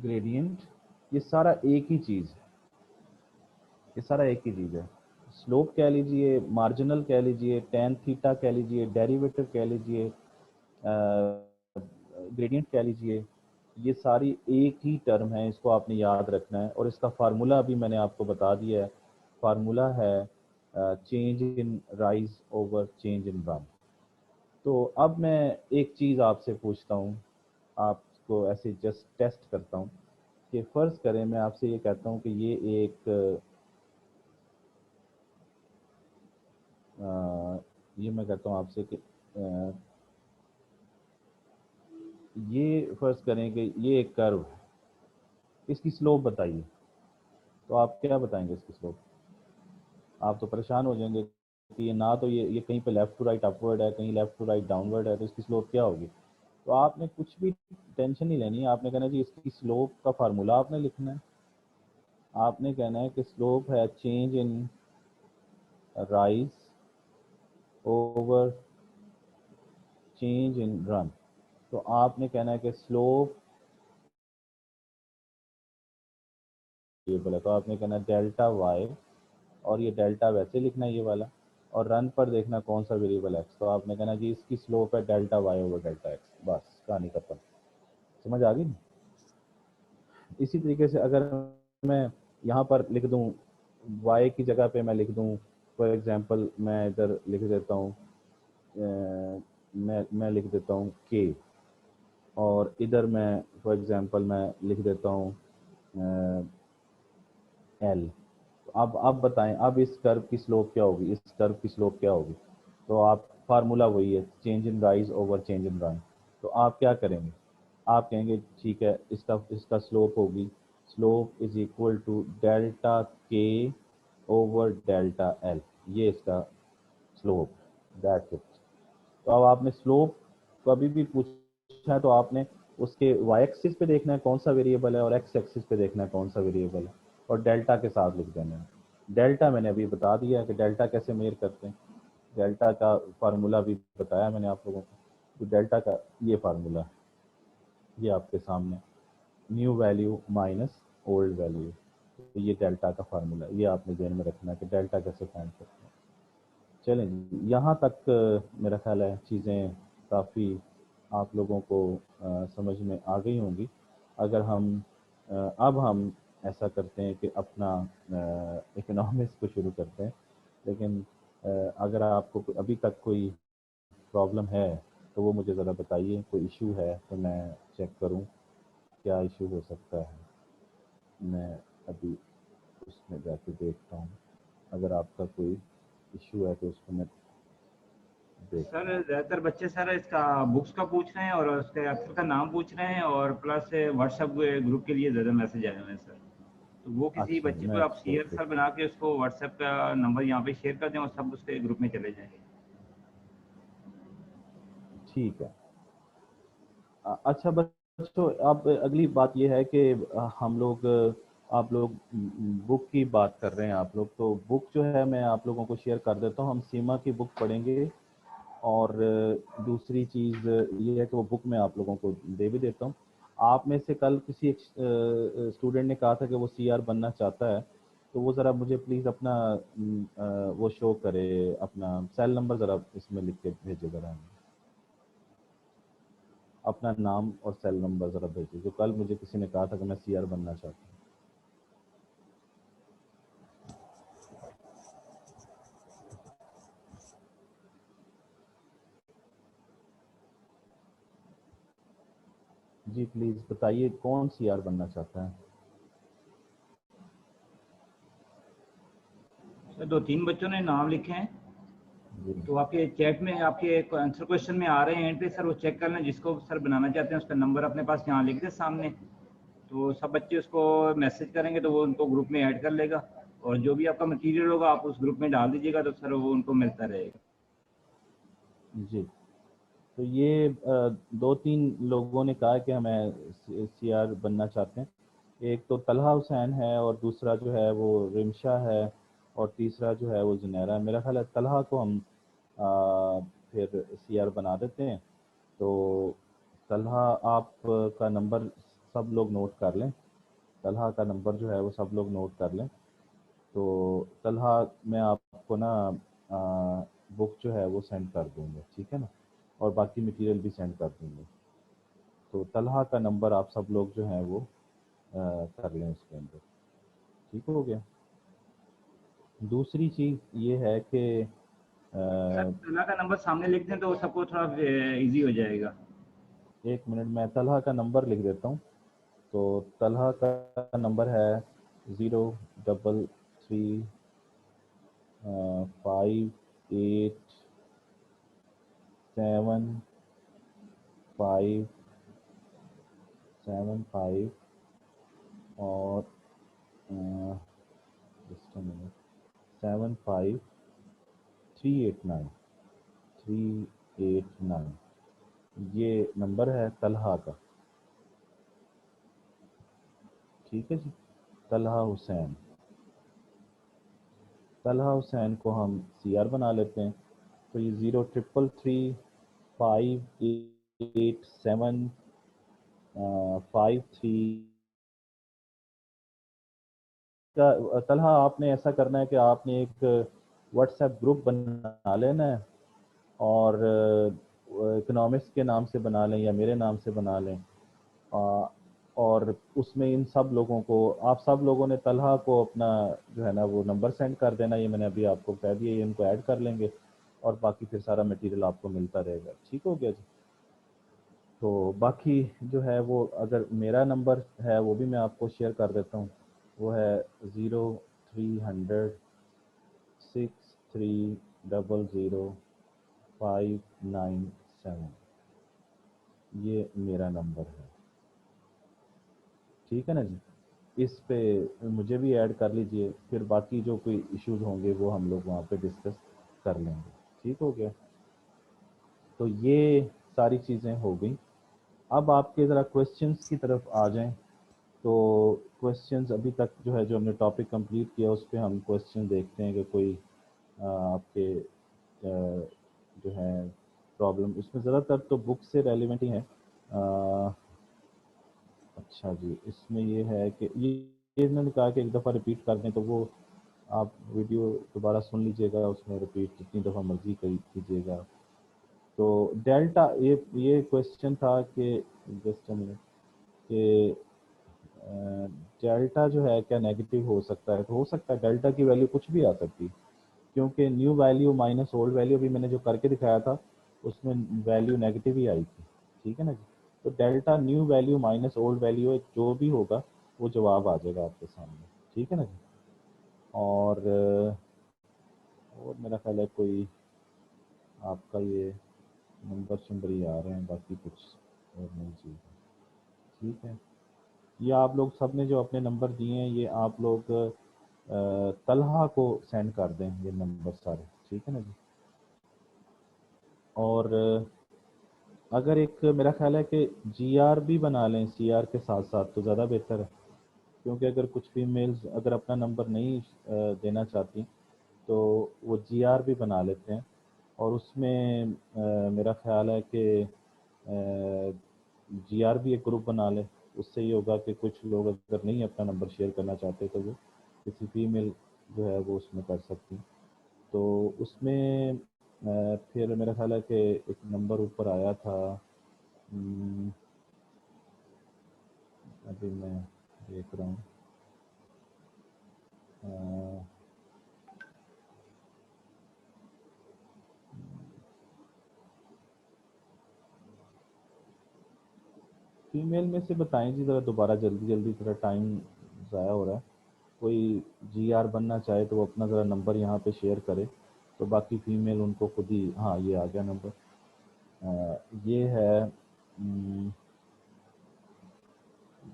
ग्रेडियंट, ये सारा एक ही चीज़ है, ये सारा एक ही चीज़ है। स्लोप कह लीजिए, मार्जिनल कह लीजिए, टेन थीटा कह लीजिए, डेरिवेटिव कह लीजिए, ग्रेडियंट कह लीजिए, ये सारी एक ही टर्म है, इसको आपने याद रखना है। और इसका फार्मूला भी मैंने आपको बता दिया है, फार्मूला है change in rise over change in run. तो अब मैं एक चीज़ आपसे पूछता हूँ, आपको ऐसे जस्ट टेस्ट करता हूँ कि फ़र्ज़ करें मैं आपसे ये कहता हूँ कि ये एक ये मैं कहता हूँ आपसे कि ये फ़र्ज़ करें कि ये एक कर्व है, इसकी स्लोप बताइए। तो आप क्या बताएंगे इसकी स्लोप? आप तो परेशान हो जाएंगे कि ये ना तो ये कहीं पे लेफ़्ट टू राइट अपवर्ड है, कहीं लेफ़्ट टू राइट डाउनवर्ड है, तो इसकी स्लोप क्या होगी? तो आपने कुछ भी टेंशन नहीं लेनी है, आपने कहना जी इसकी स्लोप का फार्मूला आपने लिखना है। आपने कहना है कि स्लोप है change in rise over change in run. तो आपने कहना है कि स्लोप वेरिएबल है, तो आपने कहना है डेल्टा वाई, और ये डेल्टा वैसे लिखना है ये वाला, और रन पर देखना कौन सा वेरिएबल एक्स। तो आपने कहना जी इसकी स्लोप है delta Y over delta X, बस कहानी खत्म। समझ आ गई? इसी तरीके से अगर मैं यहाँ पर लिख दूँ y की जगह पे मैं लिख दूँ, फॉर एग्जांपल मैं इधर लिख देता हूँ मैं लिख देता हूँ k, और इधर मैं फॉर एग्जांपल मैं लिख देता हूँ l। तो अब बताएं, अब इस कर्व की स्लोप क्या होगी, इस कर्व की स्लोप क्या होगी? तो आप फार्मूला वही है, change in rise over change in run. तो आप क्या करेंगे? आप कहेंगे ठीक है, इसका इसका स्लोप होगी, slope is equal to delta K over delta L, ये इसका स्लोप, दैट्स इट। तो अब आपने स्लोप कभी भी पूछा है तो आपने उसके वाई एक्सिस पे देखना है कौन सा वेरिएबल है, और एक्स एक्सिस पे देखना है कौन सा वेरिएबल है, और डेल्टा के साथ लिख देना है। डेल्टा मैंने अभी बता दिया है कि डेल्टा कैसे मेजर करते हैं, डेल्टा का फार्मूला भी बताया मैंने आप लोगों को। तो डेल्टा का ये फार्मूला है, ये आपके सामने, new value minus old value. तो ये डेल्टा का फार्मूला, ये आपने ध्यान में रखना है कि डेल्टा कैसे फाइंड करते हैं। चलें जी, यहाँ तक मेरा ख्याल है चीज़ें काफ़ी आप लोगों को समझ में आ गई होंगी। अगर हम अब हम ऐसा करते हैं कि अपना इकोनॉमिक्स को शुरू करते हैं, लेकिन अगर आपको अभी तक कोई प्रॉब्लम है तो वो मुझे ज़रा बताइए, कोई इशू है तो मैं चेक करूं क्या इशू हो सकता है। मैं अभी उसमें जाके देखता हूँ, अगर आपका कोई इशू है तो उसको मैं देखता सर हूँ। ज़्यादातर बच्चे सर इसका बुक्स का पूछ रहे हैं और उसके ऑथर का नाम पूछ रहे हैं, और प्लस व्हाट्सएप ग्रुप के लिए ज़्यादा मैसेज आए हुए हैं सर। तो वो किसी अच्छा जी, बच्चे मैं को आप इसको शेयर देख, सर बना के उसको व्हाट्सएप का नंबर यहाँ पे शेयर कर दें और सब उसके ग्रुप में चले जाएंगे। ठीक है। अच्छा बच्चों, अब अगली बात ये है कि हम लोग आप लोग बुक की बात कर रहे हैं आप लोग, तो बुक जो है मैं आप लोगों को शेयर कर देता हूँ, हम सीमा की बुक पढ़ेंगे। और दूसरी चीज़ ये है कि वो बुक मैं आप लोगों को दे भी देता हूँ। आप में से कल किसी एक स्टूडेंट ने कहा था कि वो सीआर बनना चाहता है, तो वो ज़रा मुझे प्लीज़ अपना वो शो करे, अपना सेल नंबर ज़रा इसमें लिख के भेजे ज़रा, अपना नाम और सेल नंबर ज़रा भेजिए, जो कल मुझे किसी ने कहा था कि मैं सीआर बनना चाहता हूँ। जी प्लीज़ बताइए कौन सीआर बनना चाहता है। सर दो तीन बच्चों ने नाम लिखे हैं, जी तो आपके चैट में आपके आंसर क्वेश्चन में आ रहे हैं एंट्री सर, वो चेक कर लें। जिसको सर बनाना चाहते हैं उसका नंबर अपने पास यहाँ लिख दें सामने, तो सब बच्चे उसको मैसेज करेंगे तो वो उनको ग्रुप में ऐड कर लेगा, और जो भी आपका मटेरियल होगा आप उस ग्रुप में डाल दीजिएगा तो सर वो उनको मिलता रहेगा। जी। तो ये दो तीन लोगों ने कहा कि हमें सीआर बनना चाहते हैं। एक तो तलहा हुसैन है, और दूसरा जो है वो रिमशा है, और तीसरा जो है वो जुनैरा है। मेरा ख्याल है तलहा को हम फिर सीआर बना देते हैं। तो तलहा आप का नंबर सब लोग नोट कर लें, तलहा का नंबर जो है वो सब लोग नोट कर लें। तो तलहा मैं आपको ना बुक जो है वो सेंड कर दूँगा, ठीक है ना, और बाकी मटेरियल भी सेंड कर दूँगा। तो तलहा का नंबर आप सब लोग जो हैं वो कर लें उसके अंदर, ठीक हो गया। दूसरी चीज़ ये है कि सर तला का नंबर सामने लिख दें तो सबको थोड़ा इजी हो जाएगा। एक मिनट, मैं तलहा का नंबर लिख देता हूँ। तो तलहा का नंबर है 033587575 और 75389 ये नंबर है तलहा का, ठीक है जी। तलहा हुसैन, तलहा हुसैन को हम CR बना लेते हैं। तो ये 033358753 का। तलहा आपने ऐसा करना है कि आपने एक व्हाट्सएप ग्रुप बना लेना है, और इकोनॉमिक्स के नाम से बना लें या मेरे नाम से बना लें, और उसमें इन सब लोगों को, आप सब लोगों ने तलहा को अपना जो है ना वो नंबर सेंड कर देना। ये मैंने अभी आपको कह दिया, ये इनको ऐड कर लेंगे और बाकी फिर सारा मटेरियल आपको मिलता रहेगा, ठीक हो गया जी। तो बाकी जो है वो, अगर मेरा नंबर है वो भी मैं आपको शेयर कर देता हूँ। वो है 030063000597, ये मेरा नंबर है, ठीक है ना जी। इस पे मुझे भी ऐड कर लीजिए, फिर बाकी जो कोई इश्यूज होंगे वो हम लोग वहाँ पे डिस्कस कर लेंगे, ठीक हो गया। तो ये सारी चीज़ें हो गई। अब आपके ज़रा क्वेश्चंस की तरफ आ जाएं। तो क्वेश्चंस अभी तक जो है, जो हमने टॉपिक कंप्लीट किया उस पर हम क्वेश्चन देखते हैं कि कोई आपके जो है प्रॉब्लम, इसमें ज़्यादातर तो बुक से रेलिवेंट ही है। अच्छा जी, इसमें ये है कि ये इन्होंने कहा कि एक दफ़ा रिपीट कर दें, तो वो आप वीडियो दोबारा सुन लीजिएगा, उसमें रिपीट जितनी दफ़ा मर्जी कीजिएगा। तो डेल्टा, ये क्वेश्चन था कि जस्ट अ मिनट, कि डेल्टा जो है क्या नेगेटिव हो सकता है? तो हो सकता है, डेल्टा की वैल्यू कुछ भी आ सकती है, क्योंकि new value minus old value भी मैंने जो करके दिखाया था उसमें वैल्यू नेगेटिव ही आई थी, ठीक है ना जी। तो delta nu value minus old value जो भी होगा वो जवाब आ जाएगा आपके सामने, ठीक है ना जी। और मेरा ख्याल है कोई आपका ये नंबर शंबर ही आ रहे हैं, बाकी कुछ और नहीं चीज़, ठीक है। ये आप लोग सब ने जो अपने नंबर दिए हैं, ये आप लोग तलहा को सेंड कर दें ये नंबर सारे, ठीक है ना जी। और अगर एक मेरा ख्याल है कि GR भी बना लें CR के साथ साथ तो ज़्यादा बेहतर है, क्योंकि अगर कुछ फीमेल्स अगर अपना नंबर नहीं देना चाहती तो वो GR भी बना लेते हैं। और उसमें मेरा ख्याल है कि GR भी एक ग्रुप बना लें। उससे ये होगा कि कुछ लोग अगर नहीं अपना नंबर शेयर करना चाहते तो वो किसी फीमेल जो है वो उसमें कर सकती। तो उसमें फिर मेरा ख्याल है कि एक नंबर ऊपर आया था, अभी मैं देख रहा हूँ, फीमेल में से बताएं जी ज़रा दोबारा, जल्दी जल्दी, थोड़ा टाइम ज़ाया हो रहा है। कोई GR बनना चाहे तो वो अपना ज़रा नंबर यहाँ पे शेयर करे, तो बाकी फीमेल उनको खुद ही, हाँ ये आ गया नंबर, ये है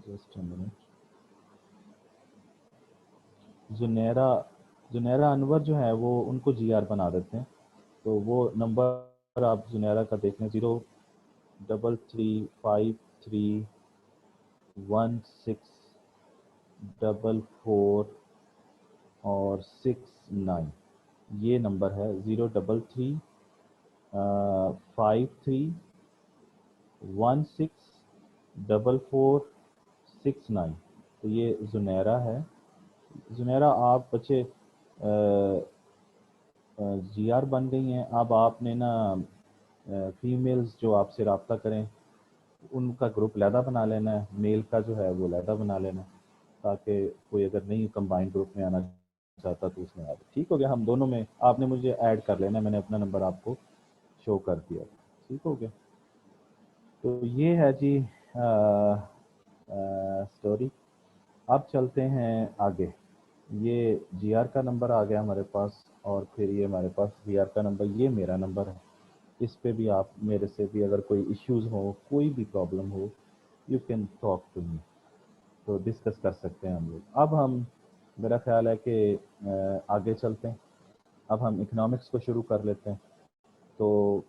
just a minute, Junaira, Junaira Anwar जो है वो, उनको GR बना देते हैं। तो वो नंबर आप जुनैरा का देख लें, 033531644 और 69, ये नंबर है 033531644 69। तो ये जुनैरा है। जुनैरा आप बच्चे जीआर बन गई हैं। अब आपने ना फीमेल्स जो आपसे रब्ता करें उनका ग्रुप लहदा बना लेना है, मेल का जो है वो लहदा बना लेना है, ताकि कोई अगर नहीं कंबाइंड ग्रुप में आना चाहता तो उसमें आ जाए। ठीक हो गया। हम दोनों में आपने मुझे ऐड कर लेना है, मैंने अपना नंबर आपको शो कर दिया। ठीक हो गया। तो ये है जी स्टोरी। अब चलते हैं आगे। ये जीआर का नंबर आ गया हमारे पास, और फिर ये हमारे पास जीआर का नंबर, ये मेरा नंबर है। इस पे भी आप मेरे से भी अगर कोई इश्यूज हो, कोई भी प्रॉब्लम हो, you can talk to me, तो डिस्कस कर सकते हैं हम लोग। अब हम, मेरा ख्याल है कि आगे चलते हैं। अब हम इकोनॉमिक्स को शुरू कर लेते हैं। तो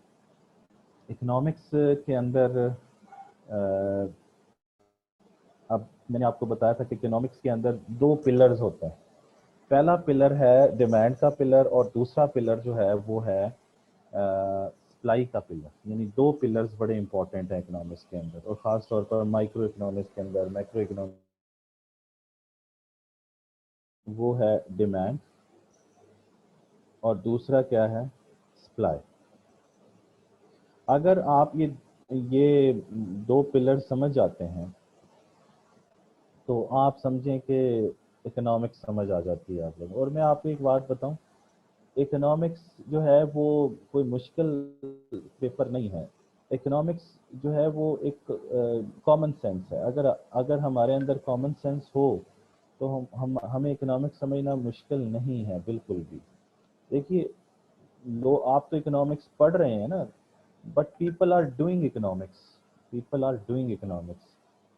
इकोनॉमिक्स के अंदर अब मैंने आपको बताया था कि इकोनॉमिक्स के अंदर दो पिलर्स होते हैं। पहला पिलर है डिमांड का पिलर, और दूसरा पिलर जो है वो है सप्लाई का पिलर। यानी दो पिलर्स बड़े इंपॉर्टेंट हैं इकोनॉमिक्स के अंदर, और ख़ास तौर पर माइक्रो इकोनॉमिक्स के अंदर। मैक्रो इकोनॉमिक्स वो है डिमांड, और दूसरा क्या है, सप्लाई। अगर आप ये दो पिलर समझ जाते हैं तो आप समझें कि इकोनॉमिक्स समझ आ जाती है आप लोग। और मैं आपको एक बात बताऊं, इकोनॉमिक्स जो है वो कोई मुश्किल पेपर नहीं है। इकोनॉमिक्स जो है वो एक कॉमन सेंस है। अगर अगर हमारे अंदर कॉमन सेंस हो तो हमें इकोनॉमिक्स समझना मुश्किल नहीं है बिल्कुल भी। देखिए, लो आप तो इकोनॉमिक्स पढ़ रहे हैं ना, but people are doing economics. People are doing economics,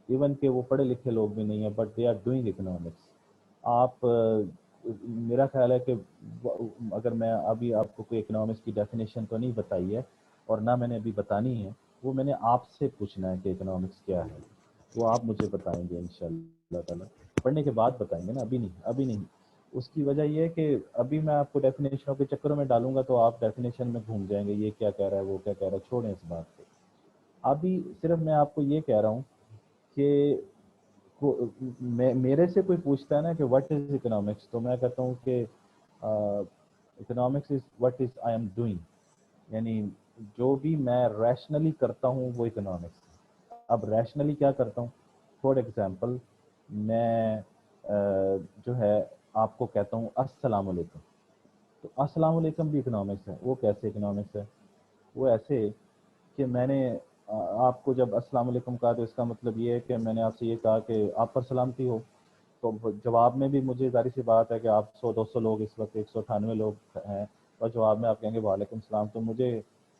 even के वो पढ़े लिखे लोग भी नहीं है, but they are doing economics. आप मेरा ख्याल है कि अगर मैं अभी आपको कोई इकोनॉमिक्स की डेफिनेशन तो नहीं बताई है, और ना मैंने अभी बतानी है, वो मैंने आपसे पूछना है कि इकोनॉमिक्स क्या है। वो आप मुझे बताएंगे इंशाल्लाह ताला, पढ़ने के बाद बताएंगे ना, अभी नहीं, अभी नहीं। उसकी वजह यह है कि अभी मैं आपको डेफिनेशनों के चक्करों में डालूंगा तो आप डेफिनेशन में घूम जाएंगे, ये क्या कह रहा है, वो क्या कह रहा है, छोड़ें इस बात को। अभी सिर्फ मैं आपको ये कह रहा हूँ कि मेरे से कोई पूछता है ना कि व्हाट इज इकोनॉमिक्स, तो मैं कहता हूँ कि economics is what is I am doing. यानी जो भी मैं रैशनली करता हूँ वो इकोनॉमिक्स। अब रैशनली क्या करता हूँ, फॉर एग्जांपल मैं जो है आपको कहता हूँ अस्सलाम वालेकुम, तो अस्सलाम वालेकुम भी इकोनॉमिक्स है। वो कैसे इकोनॉमिक्स है? वो ऐसे कि मैंने आपको जब अस्सलाम वालेकुम कहा तो इसका मतलब ये है कि मैंने आपसे ये कहा कि आप पर सलामती हो, तो जवाब में भी मुझे जारी सी बात है कि आप 100-200 लोग इस वक्त 198 लोग हैं, और जवाब में आप कहेंगे वालेकुम सलाम, तो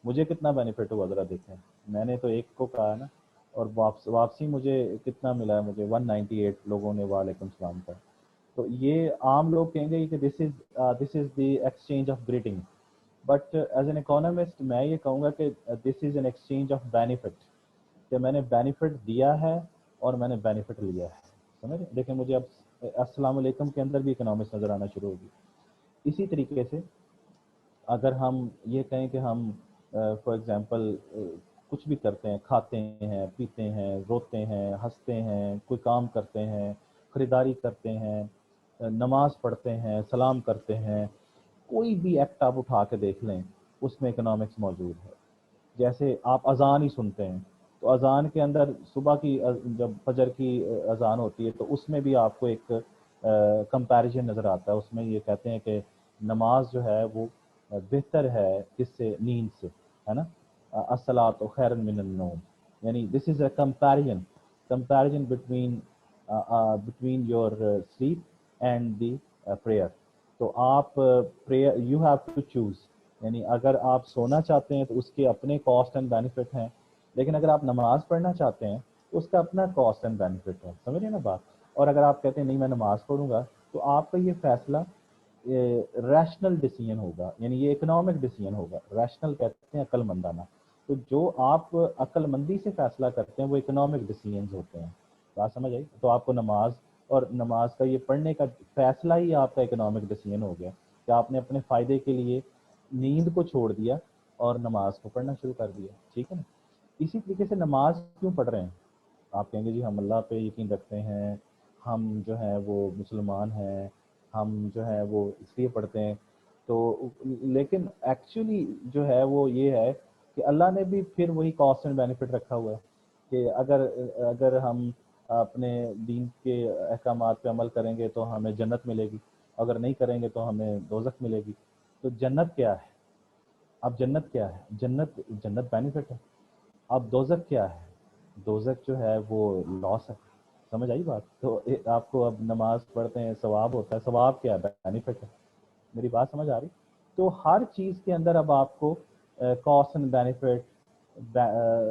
मुझे कितना बेनिफिट हुआ ज़रा देखें। मैंने तो एक को कहा ना, और वापसी मुझे कितना मिला है, मुझे 198 लोगों ने वालेकुम सलाम कहा। तो ये आम लोग कहेंगे कि this is the exchange of greeting, but as an economist मैं ये कहूँगा कि this is an exchange of benefit, कि मैंने बेनिफिट दिया है और मैंने बेनिफिट लिया है। समझ? देखिए, मुझे अब अस्सलाम वालेकुम के अंदर भी इकोनॉमिक्स नज़र आना शुरू होगी। इसी तरीके से अगर हम ये कहें कि हम फॉर एग्जांपल कुछ भी करते हैं, खाते हैं, पीते हैं, रोते हैं, हंसते हैं, कोई काम करते हैं, ख़रीदारी करते हैं, नमाज पढ़ते हैं, सलाम करते हैं, कोई भी एक्ट आप उठा के देख लें उसमें इकोनॉमिक्स मौजूद है। जैसे आप अज़ान ही सुनते हैं, तो अज़ान के अंदर सुबह की जब फजर की अज़ान होती है तो उसमें भी आपको एक कंपैरिजन नज़र आता है। उसमें ये कहते हैं कि नमाज जो है वो बेहतर है किससे, नींद से, है ना। अस्सलातु खैरुम मिनन नौम, यानी this is a comparison between your sleep and the prayer. तो आप prayer, you have to choose, यानी अगर आप सोना चाहते हैं तो उसके अपने कॉस्ट एंड बेनिफिट हैं, लेकिन अगर आप नमाज पढ़ना चाहते हैं तो उसका अपना कॉस्ट एंड बेनिफिट है। समझ रहे ना बात? और अगर आप कहते हैं नहीं मैं नमाज पढ़ूंगा, तो आपका ये फैसला रैशनल डिसीजन होगा, यानी ये इकोनॉमिक डिसीजन होगा। रैशनल कहते हैं अक्लमंदाना, तो जो आप अक्लमंदी से फैसला करते हैं वो इकोनॉमिक डिसीजन होते हैं। बात समझ आई? तो आपको नमाज, और नमाज का ये पढ़ने का फैसला ही आपका इकोनॉमिक डिसीजन हो गया कि आपने अपने फ़ायदे के लिए नींद को छोड़ दिया और नमाज को पढ़ना शुरू कर दिया। ठीक है ना? इसी तरीके से नमाज क्यों पढ़ रहे हैं? आप कहेंगे जी हम अल्लाह पे यकीन रखते हैं, हम जो है वो मुसलमान हैं, हम जो है वो इसलिए पढ़ते हैं। तो लेकिन एक्चुअली जो है वो ये है कि अल्लाह ने भी फिर वही कॉस्ट एंड बेनिफिट रखा हुआ है कि अगर अगर हम अपने दीन के अहकामात पे अमल करेंगे तो हमें जन्नत मिलेगी, अगर नहीं करेंगे तो हमें दोज़ख मिलेगी। तो जन्नत क्या है? अब जन्नत क्या है? जन्नत जन्नत बेनिफिट है। अब दोज़ख क्या है? दोज़ख जो है वो लॉस है। समझ आई बात? तो आपको अब नमाज पढ़ते हैं सवाब होता है, सवाब क्या है? बेनिफिट है। मेरी बात समझ आ रही? तो हर चीज़ के अंदर अब आपको कॉस्ट एंड बेनिफिट,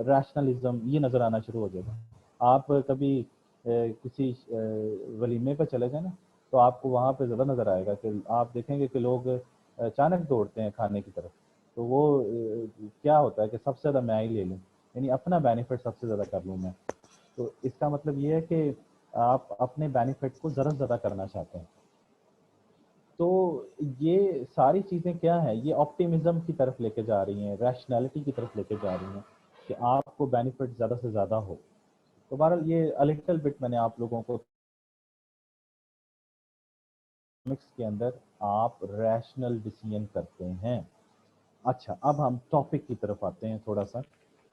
रैशनलिज्म ये नज़र आना शुरू हो जाएगा। आप कभी किसी वलीमे पर चले जाए ना, तो आपको वहाँ पे ज़्यादा नज़र आएगा कि आप देखेंगे कि लोग अचानक दौड़ते हैं खाने की तरफ। तो वो क्या होता है कि सबसे ज़्यादा मैं ही ले लूँ, यानी अपना बेनिफिट सबसे ज़्यादा कर लूँ मैं। तो इसका मतलब ये है कि आप अपने बेनिफिट को ज़रा ज़्यादा करना चाहते हैं। तो ये सारी चीज़ें क्या है, ये ऑप्टिमिज्म की तरफ लेके जा रही हैं, रैशनैलिटी की तरफ लेके जा रही हैं कि आपको बेनिफिट ज़्यादा से ज़्यादा हो। तो बहरहाल ये अ लिटिल बिट मैंने आप लोगों को इकोनॉमिक्स के अंदर आप रैशनल डिसीजन करते हैं। अच्छा, अब हम टॉपिक की तरफ आते हैं थोड़ा सा।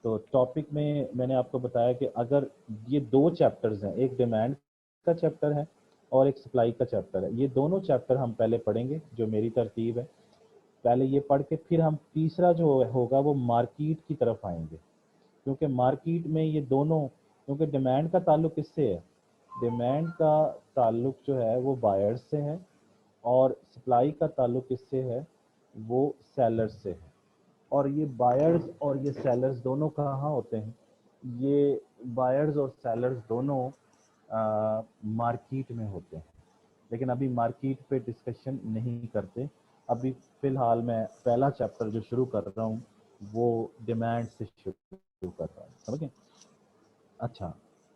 तो टॉपिक में मैंने आपको बताया कि अगर ये दो चैप्टर्स हैं, एक डिमांड का चैप्टर है और एक सप्लाई का चैप्टर है। ये दोनों चैप्टर हम पहले पढ़ेंगे, जो मेरी तरतीब है। पहले ये पढ़ के फिर हम तीसरा जो होगा वो मार्केट की तरफ आएंगे, क्योंकि मार्केट में ये दोनों, क्योंकि डिमांड का ताल्लुक किससे है? डिमांड का ताल्लुक जो है वो बायर्स से है और सप्लाई का ताल्लुक किससे है? वो सेलर्स से है। और ये बायर्स और ये सेलर्स दोनों कहाँ होते हैं? ये बायर्स और सेलर्स दोनों मार्केट में होते हैं। लेकिन अभी मार्केट पे डिस्कशन नहीं करते। अभी फ़िलहाल मैं पहला चैप्टर जो शुरू कर रहा हूँ वो डिमांड से शुरू कर रहा हूँ, समझ गए? अच्छा,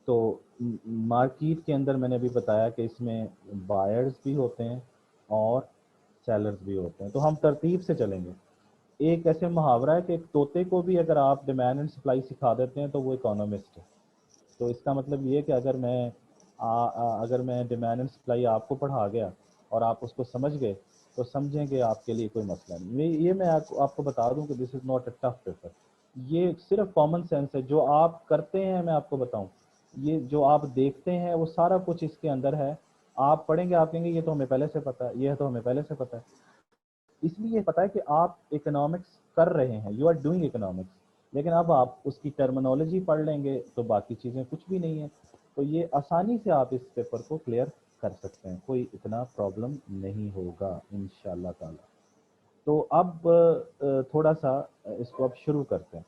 तो मार्केट के अंदर मैंने अभी बताया कि इसमें बायर्स भी होते हैं और सेलर्स भी होते हैं। तो हम तरतीब से चलेंगे। एक ऐसे मुहावरा है कि एक तोते को भी अगर आप डिमांड एंड सप्लाई सिखा देते हैं तो वो इकोनॉमिस्ट है। तो इसका मतलब ये है कि अगर मैं डिमांड एंड सप्लाई आपको पढ़ा गया और आप उसको समझ गए तो समझेंगे आपके लिए कोई मसला नहीं। ये मैं आपको बता दूं कि this is not a tough paper. ये सिर्फ कॉमन सेंस है। जो आप करते हैं मैं आपको बताऊं, ये जो आप देखते हैं वो सारा कुछ इसके अंदर है। आप पढ़ेंगे, आप कहेंगे ये तो हमें पहले से पता है, ये तो हमें पहले से पता है। इसलिए पता है कि आप इकोनॉमिक्स कर रहे हैं, यू आर डूइंग इकोनॉमिक्स। लेकिन अब आप उसकी टर्मिनोलॉजी पढ़ लेंगे तो बाकी चीज़ें कुछ भी नहीं है। तो ये आसानी से आप इस पेपर को क्लियर कर सकते हैं, कोई इतना प्रॉब्लम नहीं होगा इंशाल्लाह ताला। तो अब थोड़ा सा इसको अब शुरू करते हैं।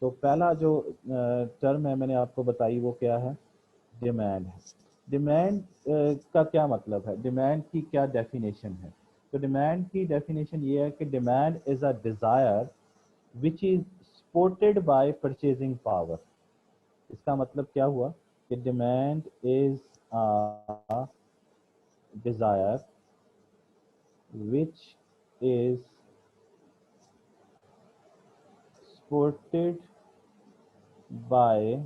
तो पहला जो टर्म है मैंने आपको बताई वो क्या है? डिमांड है। डिमांड का क्या मतलब है? डिमांड की क्या डेफिनेशन है? तो डिमांड की डेफिनेशन ये है कि demand is a desire which is supported by purchasing power. इसका मतलब क्या हुआ कि demand is a desire which is supported by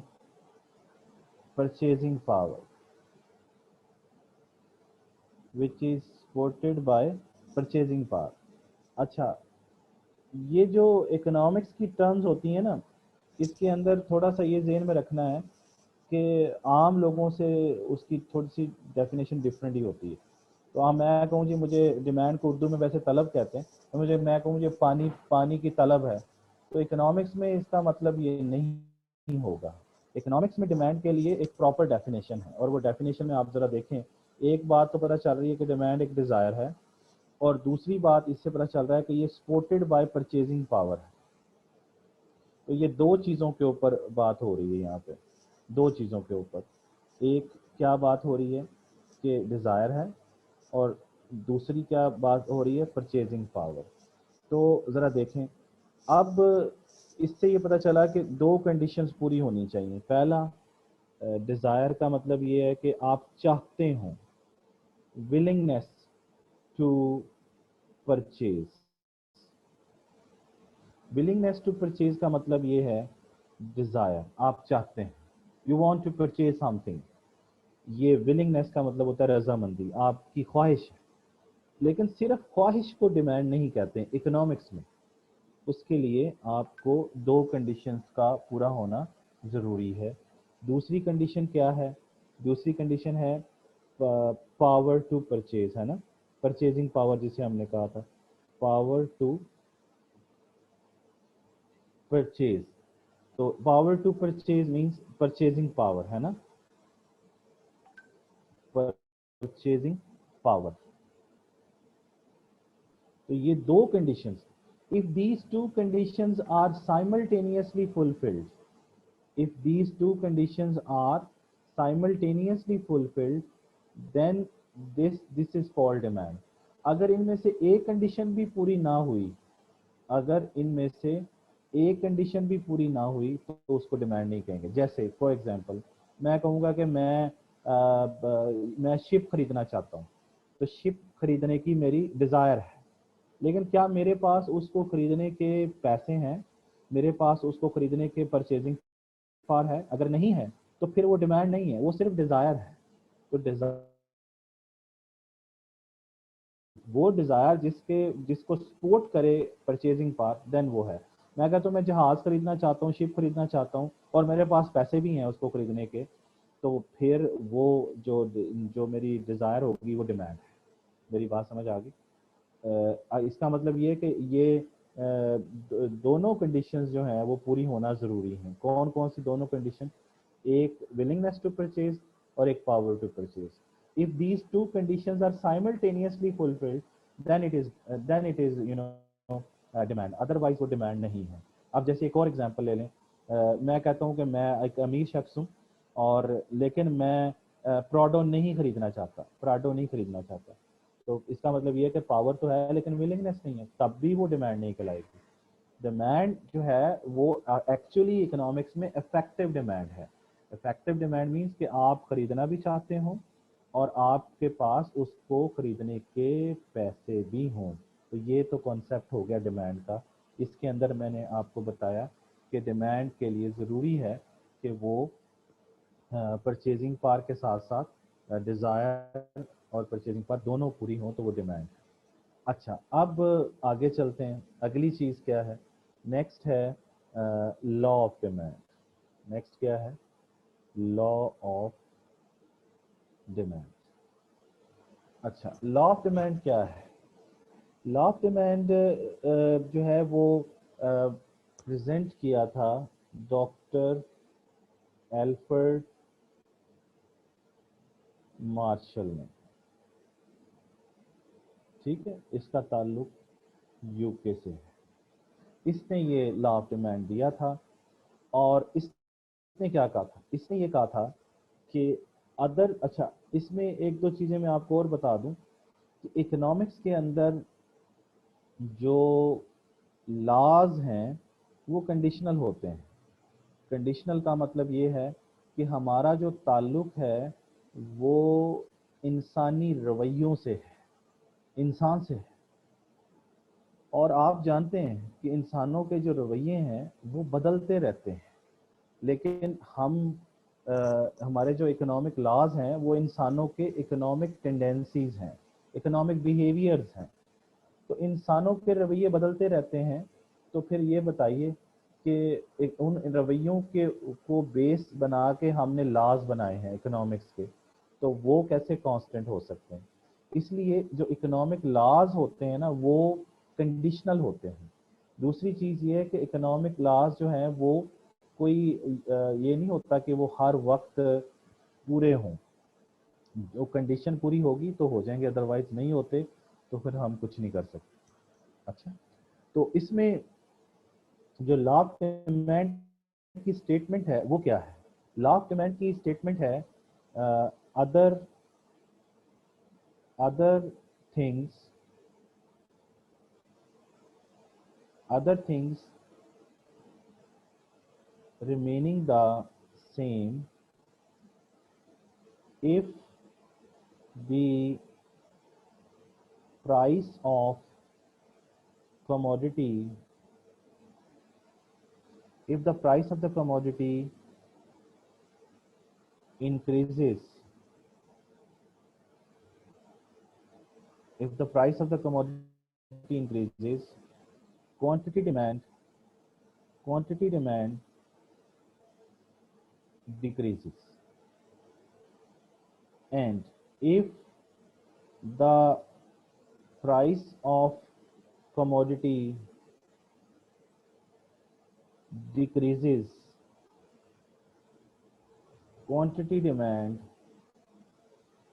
purchasing power, which is supported by purchasing power. अच्छा, ये जो इकोनॉमिक्स की टर्म्स होती हैं ना, इसके अंदर थोड़ा सा ये ज़हन में रखना है कि आम लोगों से उसकी थोड़ी सी डेफिनेशन डिफरेंट ही होती है। तो मैं कहूँ जी मुझे डिमांड को उर्दू में वैसे तलब कहते हैं, तो मैं कहूँ मुझे पानी की तलब है, तो इकोनॉमिक्स में इसका मतलब ये नहीं होगा। इकोनॉमिक्स में डिमांड के लिए एक प्रॉपर डेफिनेशन है, और वो डेफिनेशन में आप ज़रा देखें, एक बात तो पता चल रही है कि डिमांड एक डिज़ायर है, और दूसरी बात इससे पता चल रहा है कि ये सपोर्टेड बाय परचेजिंग पावर है। तो ये दो चीज़ों के ऊपर बात हो रही है यहाँ पे, दो चीज़ों के ऊपर। एक क्या बात हो रही है कि डिज़ायर है, और दूसरी क्या बात हो रही है? Purchasing power. तो ज़रा देखें, अब इससे ये पता चला कि दो कंडीशंस पूरी होनी चाहिए। पहला, डिज़ायर का मतलब ये है कि आप चाहते हो, willingness to purchase. Willingness to purchase का मतलब ये है डिज़ायर, आप चाहते हैं। You want to purchase something, ये विलिंगनेस का मतलब होता है रजामंदी, आपकी ख्वाहिश है। लेकिन सिर्फ ख्वाहिश को डिमांड नहीं कहते इकोनॉमिक्स में, उसके लिए आपको दो कंडीशंस का पूरा होना ज़रूरी है। दूसरी कंडीशन क्या है? दूसरी कंडीशन है पावर टू परचेज, है ना, परचेजिंग पावर जिसे हमने कहा था, पावर टू परचेज। तो power to purchase means purchasing power, है ना, परचेजिंग पावर। तो ये दो conditions, if these two conditions are simultaneously fulfilled, if these two conditions are simultaneously fulfilled, then this is called demand. अगर इनमें से एक कंडीशन भी पूरी ना हुई, अगर इनमें से एक कंडीशन भी पूरी ना हुई तो उसको डिमांड नहीं कहेंगे। जैसे फॉर एग्जांपल मैं कहूँगा कि मैं शिप खरीदना चाहता हूँ, तो शिप खरीदने की मेरी डिज़ायर है, लेकिन क्या मेरे पास उसको खरीदने के पैसे हैं, मेरे पास उसको खरीदने के परचेजिंग पावर है? अगर नहीं है तो फिर वो डिमांड नहीं है, वो सिर्फ डिज़ायर है। तो वो डिज़ायर जिसको सपोर्ट करे परचेजिंग पावर, देन वो है। मैं कहता हूँ मैं जहाज़ खरीदना चाहता हूँ, शिप खरीदना चाहता हूँ और मेरे पास पैसे भी हैं उसको खरीदने के, तो फिर वो जो मेरी डिज़ायर होगी वो डिमांड है। मेरी बात समझ आ गई? इसका मतलब ये कि ये दोनों कंडीशंस जो हैं वो पूरी होना ज़रूरी हैं। कौन कौन सी दोनों कंडीशन? एक विलिंगनेस टू परचेज और एक power to purchase. If these two conditions are simultaneously fulfilled, then it is demand, otherwise वो डिमांड नहीं है। अब जैसे एक और एग्जांपल ले लें, मैं कहता हूँ कि मैं एक अमीर शख्स हूँ और लेकिन मैं प्राडो नहीं खरीदना चाहता, तो इसका मतलब ये है कि पावर तो है लेकिन विलिंगनेस नहीं है, तब भी वो डिमांड नहीं कहलाएगी। डिमांड जो है वो एक्चुअली इकोनॉमिक्स में इफेक्टिव डिमांड है। इफेक्टिव डिमांड मीन्स कि आप खरीदना भी चाहते हो और आपके पास उसको खरीदने के पैसे भी हों। तो ये तो कॉन्सेप्ट हो गया डिमांड का। इसके अंदर मैंने आपको बताया कि डिमांड के लिए ज़रूरी है कि वो परचेजिंग पावर के साथ साथ डिज़ायर और परचेजिंग पावर दोनों पूरी हों तो वो डिमांड है। अच्छा, अब आगे चलते हैं। अगली चीज़ क्या है? नेक्स्ट है लॉ ऑफ डिमांड। नेक्स्ट क्या है? Law of demand. अच्छा, लॉ ऑफ डिमांड क्या है? लॉ ऑफ डिमांड जो है वो प्रेजेंट किया था डॉक्टर एल्फ्रेड मार्शल ने। ठीक है, इसका ताल्लुक यूके से है। इसने ये लॉ ऑफ डिमांड दिया था और इसने क्या कहा था? इसने ये कहा था कि अच्छा, इसमें एक दो चीज़ें मैं आपको और बता दूं कि इकोनॉमिक्स के अंदर जो लॉज हैं वो कंडीशनल होते हैं। कंडीशनल का मतलब ये है कि हमारा जो ताल्लुक है वो इंसानी रवैयों से है, इंसान से है। और आप जानते हैं कि इंसानों के जो रवैये हैं वो बदलते रहते हैं, लेकिन हमारे जो इकोनॉमिक लॉज हैं वो इंसानों के इकोनॉमिक टेंडेंसीज हैं, इकोनॉमिक बिहेवियर्स हैं। तो इंसानों के रवैये बदलते रहते हैं। तो फिर ये बताइए कि उन रवैयों के को बेस बना के हमने लॉज बनाए हैं इकोनॉमिक्स के, तो वो कैसे कांस्टेंट हो सकते हैं? इसलिए जो इकोनॉमिक लॉज होते हैं ना वो कंडीशनल होते हैं। दूसरी चीज़ ये है कि इकोनॉमिक लॉज जो हैं वो कोई ये नहीं होता कि वो हर वक्त पूरे हों। जो कंडीशन पूरी होगी तो हो जाएंगे, अदरवाइज नहीं होते तो फिर हम कुछ नहीं कर सकते। अच्छा, तो इसमें जो लॉ ऑफ डिमांड की स्टेटमेंट है वो क्या है? लॉ ऑफ डिमांड की स्टेटमेंट है other other things remaining the same if the price of commodity if the price of the commodity increases, if the price of the commodity increases, quantity demand decreases, and if the price of commodity decreases, quantity demand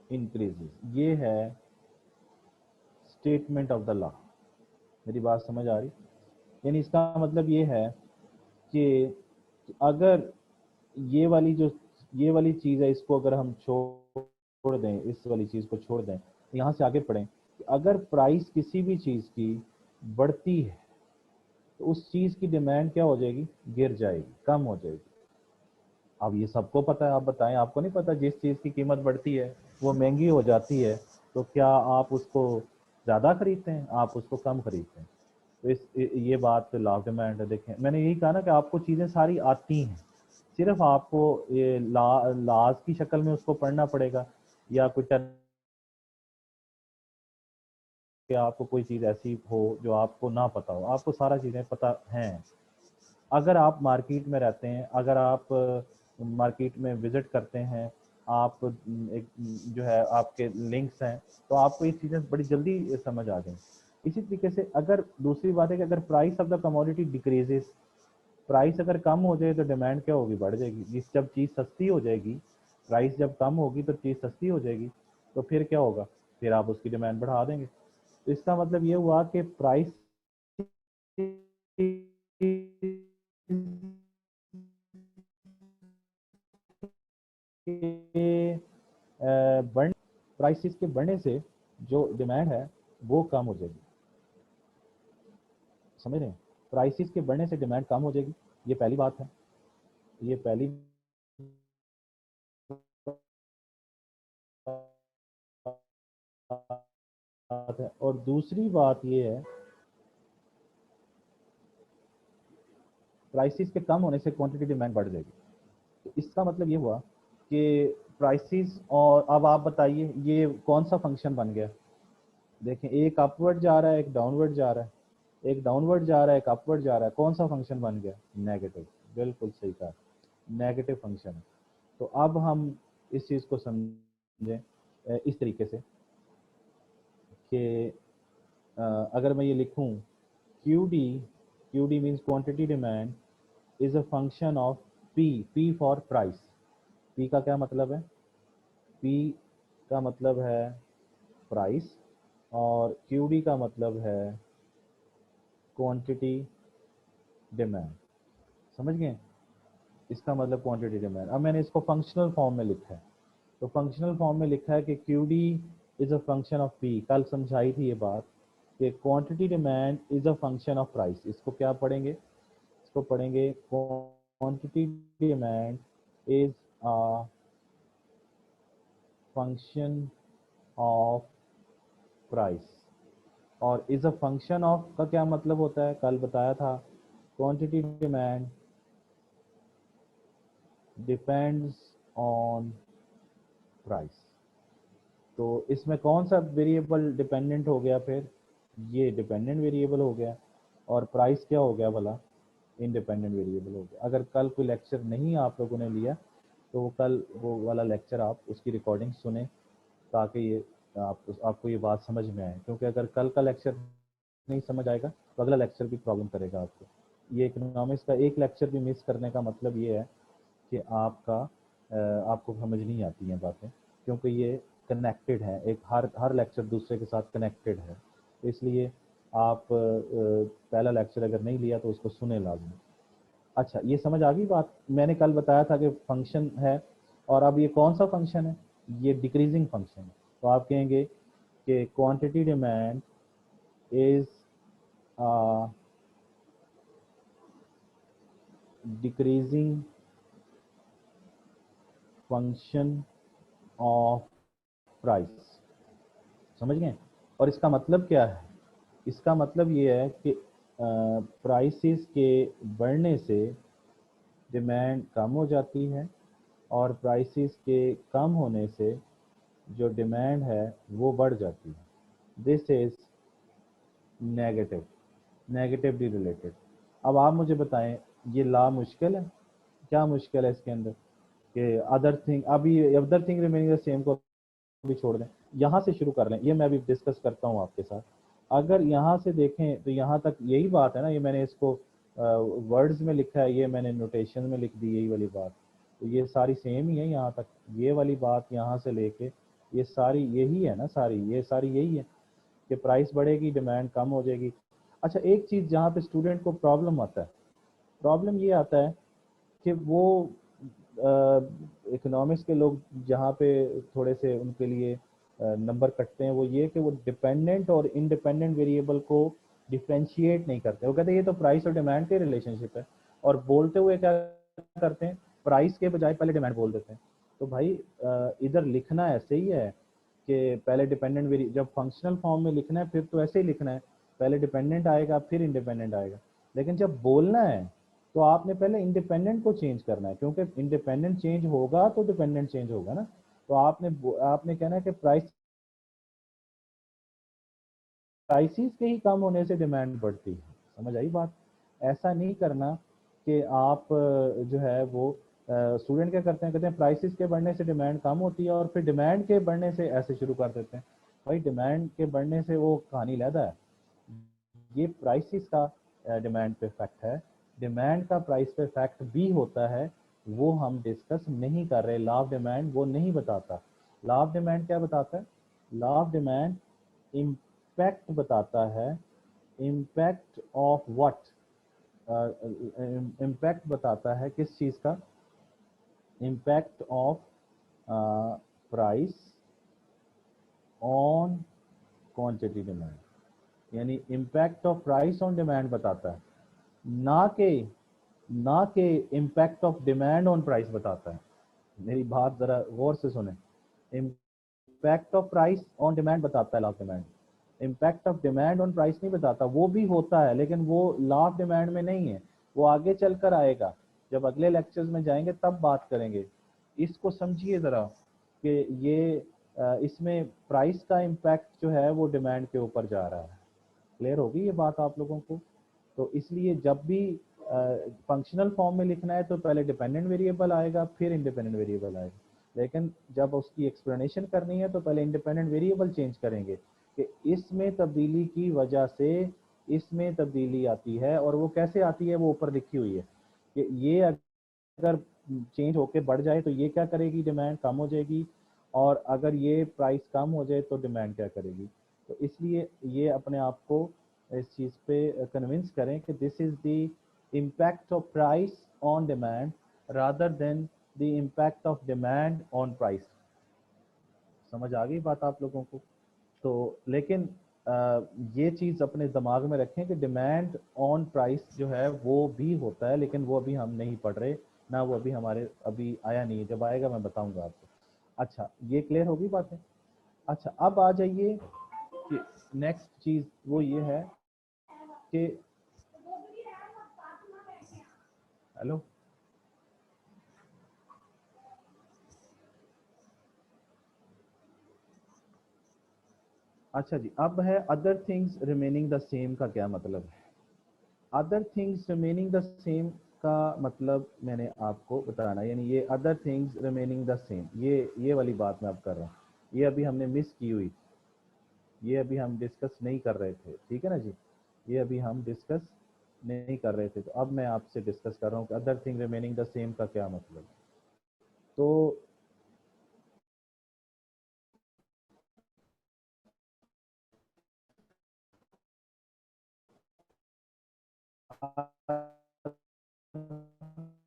increases। ये है statement of the law. मेरी बात समझ आ रही? यानी इसका मतलब ये है कि अगर ये वाली चीज़ है, इसको अगर हम छोड़ दें, इस वाली चीज़ को छोड़ दें, यहाँ से आगे पढ़ें कि अगर प्राइस किसी भी चीज़ की बढ़ती है तो उस चीज़ की डिमांड क्या हो जाएगी? गिर जाएगी, कम हो जाएगी। अब ये सबको पता है, आप बताएं, आपको नहीं पता? जिस चीज़ की कीमत बढ़ती है वो महंगी हो जाती है, तो क्या आप उसको ज़्यादा खरीदते हैं? आप उसको कम खरीदते हैं। तो ये बात लॉ ऑफ डिमांड है। देखें, मैंने यही कहा ना कि आपको चीज़ें सारी आती हैं, सिर्फ आपको ये लाज की शक्ल में उसको पढ़ना पड़ेगा, या कुछ कि आपको कोई चीज़ ऐसी हो जो आपको ना पता हो। आपको सारा चीज़ें पता हैं। अगर आप मार्केट में रहते हैं, अगर आप मार्केट में विजिट करते हैं, आप एक जो है आपके लिंक्स हैं, तो आपको ये चीज़ें बड़ी जल्दी समझ आ जाएंगी। इसी तरीके से अगर दूसरी बात है कि अगर price of the commodity decreases, price अगर कम हो जाए तो डिमांड क्या होगी? बढ़ जाएगी। जब चीज़ सस्ती हो जाएगी, प्राइस जब कम होगी तो चीज़ सस्ती हो जाएगी, तो फिर क्या होगा? फिर आप उसकी डिमांड बढ़ा देंगे। तो इसका मतलब ये हुआ कि प्राइस बढ़ प्राइसेस के बढ़ने से जो डिमांड है वो कम हो जाएगी। समझ रहे हैं? प्राइसेस के बढ़ने से डिमांड कम हो जाएगी, ये पहली बात है। ये पहली बात है। और दूसरी बात ये है, प्राइसेस के कम होने से क्वांटिटी डिमांड बढ़ जाएगी। तो इसका मतलब ये हुआ कि प्राइसेस, और अब आप बताइए ये कौन सा फंक्शन बन गया? देखें, एक अपवर्ड जा रहा है, एक डाउनवर्ड जा रहा है, एक डाउनवर्ड जा रहा है, एक अपवर्ड जा रहा है। कौन सा फंक्शन बन गया? नेगेटिव। बिल्कुल सही कहा, नेगेटिव फंक्शन है। तो अब हम इस चीज़ को समझें इस तरीके से कि अगर मैं ये लिखूं, QD means quantity demand is a function of P for price. P का क्या मतलब है? P का मतलब है प्राइस, और QD का मतलब है क्वांटिटी डिमांड। समझ गए? इसका मतलब क्वांटिटी डिमांड। अब मैंने इसको फंक्शनल फॉर्म में लिखा है, तो फंक्शनल फॉर्म में लिखा है कि QD is a function of P। कल समझाई थी ये बात कि quantity demand is a function of price. इसको क्या पढ़ेंगे? इसको पढ़ेंगे quantity demand is a function of price. और इज अ फंक्शन ऑफ का क्या मतलब होता है? कल बताया था, quantity demand depends on price. तो इसमें कौन सा वेरिएबल डिपेंडेंट हो गया? फिर ये डिपेंडेंट वेरिएबल हो गया, और प्राइस क्या हो गया भला? इंडिपेंडेंट वेरिएबल हो गया। अगर कल कोई लेक्चर नहीं आप लोगों ने लिया तो कल वो वाला लेक्चर आप उसकी रिकॉर्डिंग सुने, ताकि ये आपको ये बात समझ में आए। क्योंकि अगर कल का लेक्चर नहीं समझ आएगा तो अगला लेक्चर भी प्रॉब्लम करेगा आपको। ये इकोनॉमिक्स का एक लेक्चर भी मिस करने का मतलब ये है कि आपको समझ नहीं आती हैं बातें, क्योंकि ये कनेक्टेड है, एक हर लेक्चर दूसरे के साथ कनेक्टेड है। इसलिए आप पहला लेक्चर अगर नहीं लिया तो उसको सुने लाजमी। अच्छा, ये समझ आ गई बात? मैंने कल बताया था कि फंक्शन है, और अब ये कौन सा फंक्शन है? ये डिक्रीजिंग फंक्शन है। तो आप कहेंगे कि quantity demand is decreasing function of price. समझ गए? और इसका मतलब क्या है? इसका मतलब ये है कि प्राइसेस के बढ़ने से डिमांड कम हो जाती है, और प्राइसेस के कम होने से जो डिमांड है वो बढ़ जाती है। This is negatively related. अब आप मुझे बताएं, ये लॉ मुश्किल है? क्या मुश्किल है इसके अंदर कि अदर थिंग, अभी other thing remaining the same को भी छोड़ दें, यहाँ से शुरू कर लें, ये मैं अभी डिस्कस करता हूँ आपके साथ। अगर यहाँ से देखें तो यहाँ तक यही बात है ना, ये मैंने इसको वर्ड्स में लिखा है, ये मैंने नोटेशन में लिख दी, यही वाली बात, तो ये सारी सेम ही है यहाँ तक, ये वाली बात यहाँ से लेके ये सारी यही है ना, ये सारी यही है कि प्राइस बढ़ेगी, डिमांड कम हो जाएगी। अच्छा, एक चीज़ जहाँ पे स्टूडेंट को प्रॉब्लम आता है, प्रॉब्लम ये आता है कि वो इकोनॉमिक्स के लोग जहाँ पे थोड़े से उनके लिए नंबर कटते हैं, वो ये कि वो डिपेंडेंट और इंडिपेंडेंट वेरिएबल को डिफ्रेंशिएट नहीं करते। वो कहते हैं ये तो प्राइस और डिमांड के रिलेशनशिप है, और बोलते हुए क्या करते हैं, प्राइस के बजाय पहले डिमांड बोल देते हैं। तो भाई इधर लिखना ऐसे ही है कि पहले डिपेंडेंट वेरी, जब फंक्शनल फॉर्म में लिखना है फिर तो ऐसे ही लिखना है, पहले डिपेंडेंट आएगा फिर इंडिपेंडेंट आएगा। लेकिन जब बोलना है तो आपने पहले इंडिपेंडेंट को चेंज करना है, क्योंकि इंडिपेंडेंट चेंज होगा तो डिपेंडेंट चेंज होगा ना। तो आपने कहना है कि प्राइसेस के ही कम होने से डिमांड बढ़ती है। समझ आई बात? ऐसा नहीं करना कि आप जो है वो स्टूडेंट क्या करते हैं, कहते हैं प्राइसेस के बढ़ने से डिमांड कम होती है, और फिर डिमांड के बढ़ने से ऐसे शुरू कर देते हैं। भाई डिमांड के बढ़ने से वो कहानी लहदा है, ये प्राइसेस का डिमांड पे इफेक्ट है, डिमांड का प्राइस पे इफेक्ट भी होता है, वो हम डिस्कस नहीं कर रहे। लॉ ऑफ डिमांड वो नहीं बताता। लॉ ऑफ डिमांड क्या बताता है? लॉ ऑफ डिमांड इम्पैक्ट बताता है। Impact of what? इम्पैक्ट बताता है किस चीज़ का? Impact of price on quantity demand, यानी impact of price on demand बताता है, ना के impact of demand on price बताता है। मेरी बात जरा गौर से सुने। Impact of price on demand बताता है law of demand, impact of demand on price नहीं बताता। वो भी होता है लेकिन वो लॉ ऑफ डिमांड में नहीं है, वो आगे चलकर आएगा, जब अगले लेक्चर्स में जाएंगे तब बात करेंगे। इसको समझिए ज़रा कि ये इसमें प्राइस का इम्पैक्ट जो है वो डिमांड के ऊपर जा रहा है। क्लियर होगी ये बात आप लोगों को? तो इसलिए जब भी फंक्शनल फॉर्म में लिखना है तो पहले डिपेंडेंट वेरिएबल आएगा फिर इंडिपेंडेंट वेरिएबल आएगा, लेकिन जब उसकी एक्सप्लेनेशन करनी है तो पहले इंडिपेंडेंट वेरिएबल चेंज करेंगे कि इसमें तब्दीली की वजह से इसमें तब्दीली आती है, और वो कैसे आती है वो ऊपर लिखी हुई है कि ये अगर चेंज होके बढ़ जाए तो ये क्या करेगी, डिमांड कम हो जाएगी, और अगर ये प्राइस कम हो जाए तो डिमांड क्या करेगी। तो इसलिए ये अपने आप को इस चीज़ पे कन्विंस करें कि this is the impact of price on demand rather than the impact of demand on price. समझ आ गई बात आप लोगों को? तो लेकिन ये चीज़ अपने दिमाग में रखें कि डिमांड ऑन प्राइस जो है वो भी होता है, लेकिन वो अभी हम नहीं पढ़ रहे ना, वो अभी हमारे अभी आया नहीं है, जब आएगा मैं बताऊंगा आपको। अच्छा, ये क्लियर होगी बातें? अच्छा, अब आ जाइए कि नेक्स्ट चीज़ वो ये है कि हेलो, अच्छा जी, अब है other things remaining the same का क्या मतलब है? Other things remaining the same का मतलब मैंने आपको बताना, यानी ये other things remaining the same, ये वाली बात मैं अब कर रहा हूँ, ये अभी हमने मिस की हुई, ये अभी हम डिस्कस नहीं कर रहे थे, ठीक है ना जी, ये अभी हम डिस्कस नहीं कर रहे थे, तो अब मैं आपसे डिस्कस कर रहा हूँ कि other thing remaining the same का क्या मतलब। तो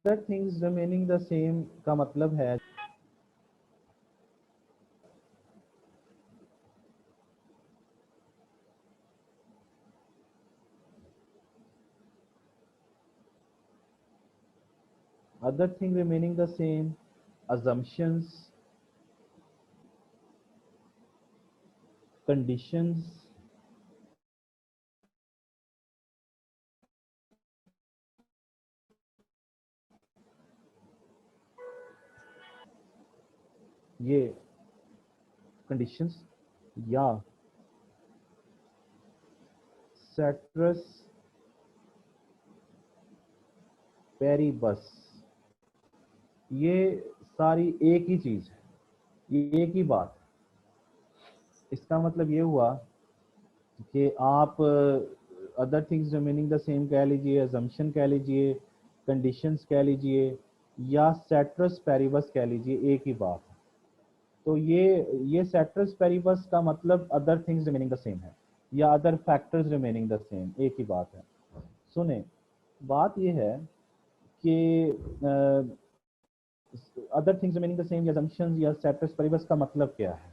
other things remaining the same का मतलब है, other thing remaining the same, assumptions, conditions, ये कंडीशंस या सेट्रस पेरिबस, ये सारी एक ही चीज है, ये एक ही बात है। इसका मतलब ये हुआ कि आप other things remaining the same कह लीजिए, अजम्पशन कह लीजिए, कंडीशंस कह लीजिए, या सेट्रस पेरिबस कह लीजिए, एक ही बात है। तो ये सेट्रस पेरिबस का मतलब other things remaining the same है या other factors remaining the same, एक ही बात है। सुने, बात ये है कि other things remaining the same या assumptions या सेट्रस पेरिबस का मतलब क्या है?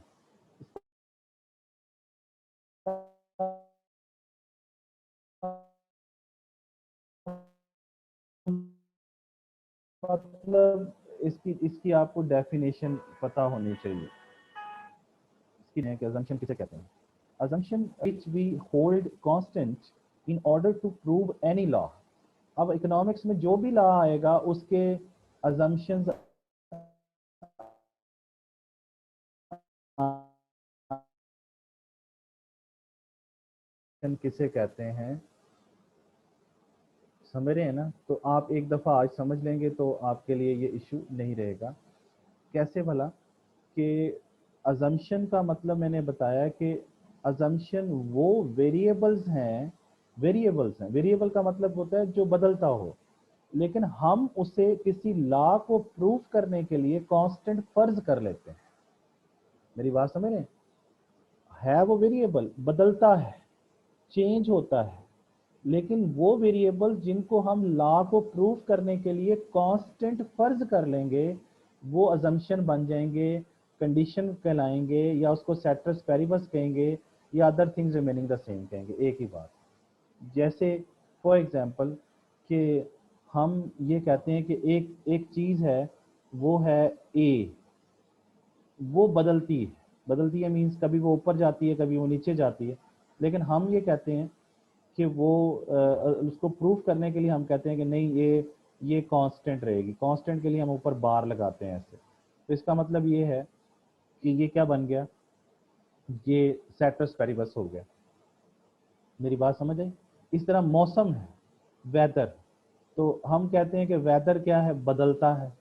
मतलब इसकी इसकी आपको डेफिनेशन पता होनी चाहिए। इसकी है कि assumption किसे कहते हैं? assumption which we hold constant in order to prove any law। अब इकोनॉमिक्स में जो भी लॉ आएगा उसके assumptions किसे कहते हैं, समझ रहे हैं ना? तो आप एक दफ़ा आज समझ लेंगे तो आपके लिए ये इशू नहीं रहेगा। कैसे भला? कि अजम्पशन का मतलब मैंने बताया कि अजम्पशन वो वेरिएबल्स हैं, वेरिएबल का मतलब होता है जो बदलता हो, लेकिन हम उसे किसी लॉ को प्रूफ करने के लिए कांस्टेंट फर्ज कर लेते हैं। मेरी बात समझ रहे हैं? है वो वेरिएबल, बदलता है, चेंज होता है, लेकिन वो वेरिएबल जिनको हम लॉ को प्रूफ करने के लिए कांस्टेंट फर्ज कर लेंगे वो अजम्पशन बन जाएंगे, कंडीशन कहलाएंगे, या उसको सेट्रस पेरिबस कहेंगे, या other things remaining the same कहेंगे, एक ही बात। जैसे फॉर एग्जांपल कि हम ये कहते हैं कि एक एक चीज़ है, वो है ए, वो बदलती है मीन्स कभी वो ऊपर जाती है, कभी वो नीचे जाती है, लेकिन हम ये कहते हैं कि वो उसको प्रूफ करने के लिए हम कहते हैं कि नहीं, ये कांस्टेंट रहेगी। कांस्टेंट के लिए हम ऊपर बार लगाते हैं ऐसे। तो इसका मतलब ये है कि ये क्या बन गया, ये सेट्रस पेरिबस हो गया। मेरी बात समझ आई? इस तरह मौसम है, वेदर, तो हम कहते हैं कि वेदर क्या है, बदलता है,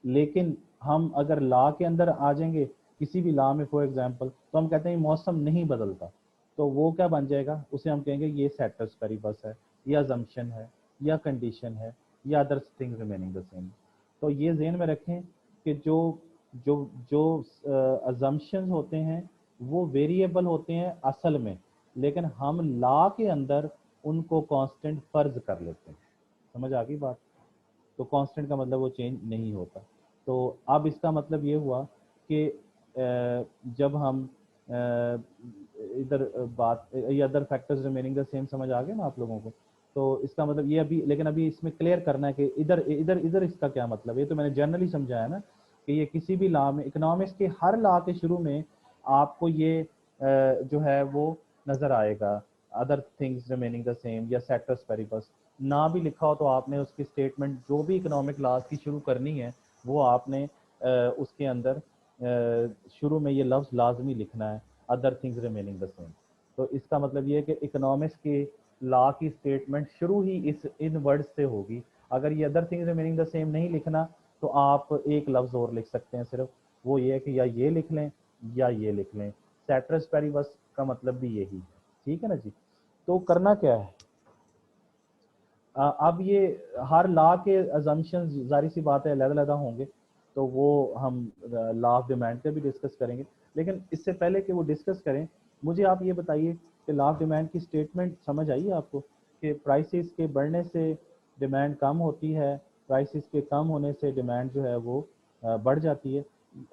लेकिन हम अगर लॉ के अंदर आ जाएंगे, किसी भी लॉ में फॉर एग्जांपल, तो हम कहते हैं मौसम नहीं बदलता, तो वो क्या बन जाएगा, उसे हम कहेंगे ये सेट्रस पेरिबस है, या अजम्पशन है, या कंडीशन है, या other things remaining the same. तो ये ज़हन में रखें कि जो जो जो अजम्पशंस होते हैं वो वेरिएबल होते हैं असल में, लेकिन हम लॉ के अंदर उनको कांस्टेंट फर्ज कर लेते हैं। समझ आ गई बात? तो कांस्टेंट का मतलब वो चेंज नहीं होता। तो अब इसका मतलब ये हुआ कि जब हम इधर बात, ये other factors remaining the same समझ आ गए ना आप लोगों को? तो इसका मतलब ये अभी, लेकिन अभी इसमें क्लियर करना है कि इधर इधर इधर इसका क्या मतलब है। ये तो मैंने जनरली समझाया ना कि ये किसी भी लॉ में, इकोनॉमिक्स के हर लॉ के शुरू में आपको ये जो है वो नजर आएगा, other things remaining the same या सेट्रस पेरिबस। ना भी लिखा हो तो आपने उसकी स्टेटमेंट जो भी इकोनॉमिक लॉज की शुरू करनी है वो आपने उसके अंदर शुरू में ये लफ्ज़ लाजमी लिखना है, other things remaining the same. तो इसका मतलब ये है कि इकोनॉमिक्स के लॉ की स्टेटमेंट शुरू ही इन वर्ड्स से होगी। अगर ये other things remaining the same नहीं लिखना तो आप एक लफ्ज़ और लिख सकते हैं सिर्फ, वो ये है कि या ये लिख लें या ये लिख लें। सेट्रस पेरिबस का मतलब भी यही है। ठीक है ना जी? तो करना क्या है, अब ये हर लॉ के अजम्पशन जारी सी बात है अलग अलग होंगे, तो वो हम लॉ ऑफ डिमांड पे भी डिस्कस करेंगे। लेकिन इससे पहले कि वो डिस्कस करें, मुझे आप ये बताइए कि लॉ ऑफ डिमांड की स्टेटमेंट समझ आई है आपको कि प्राइसेस के बढ़ने से डिमांड कम होती है, प्राइसेस के कम होने से डिमांड जो है वो बढ़ जाती है,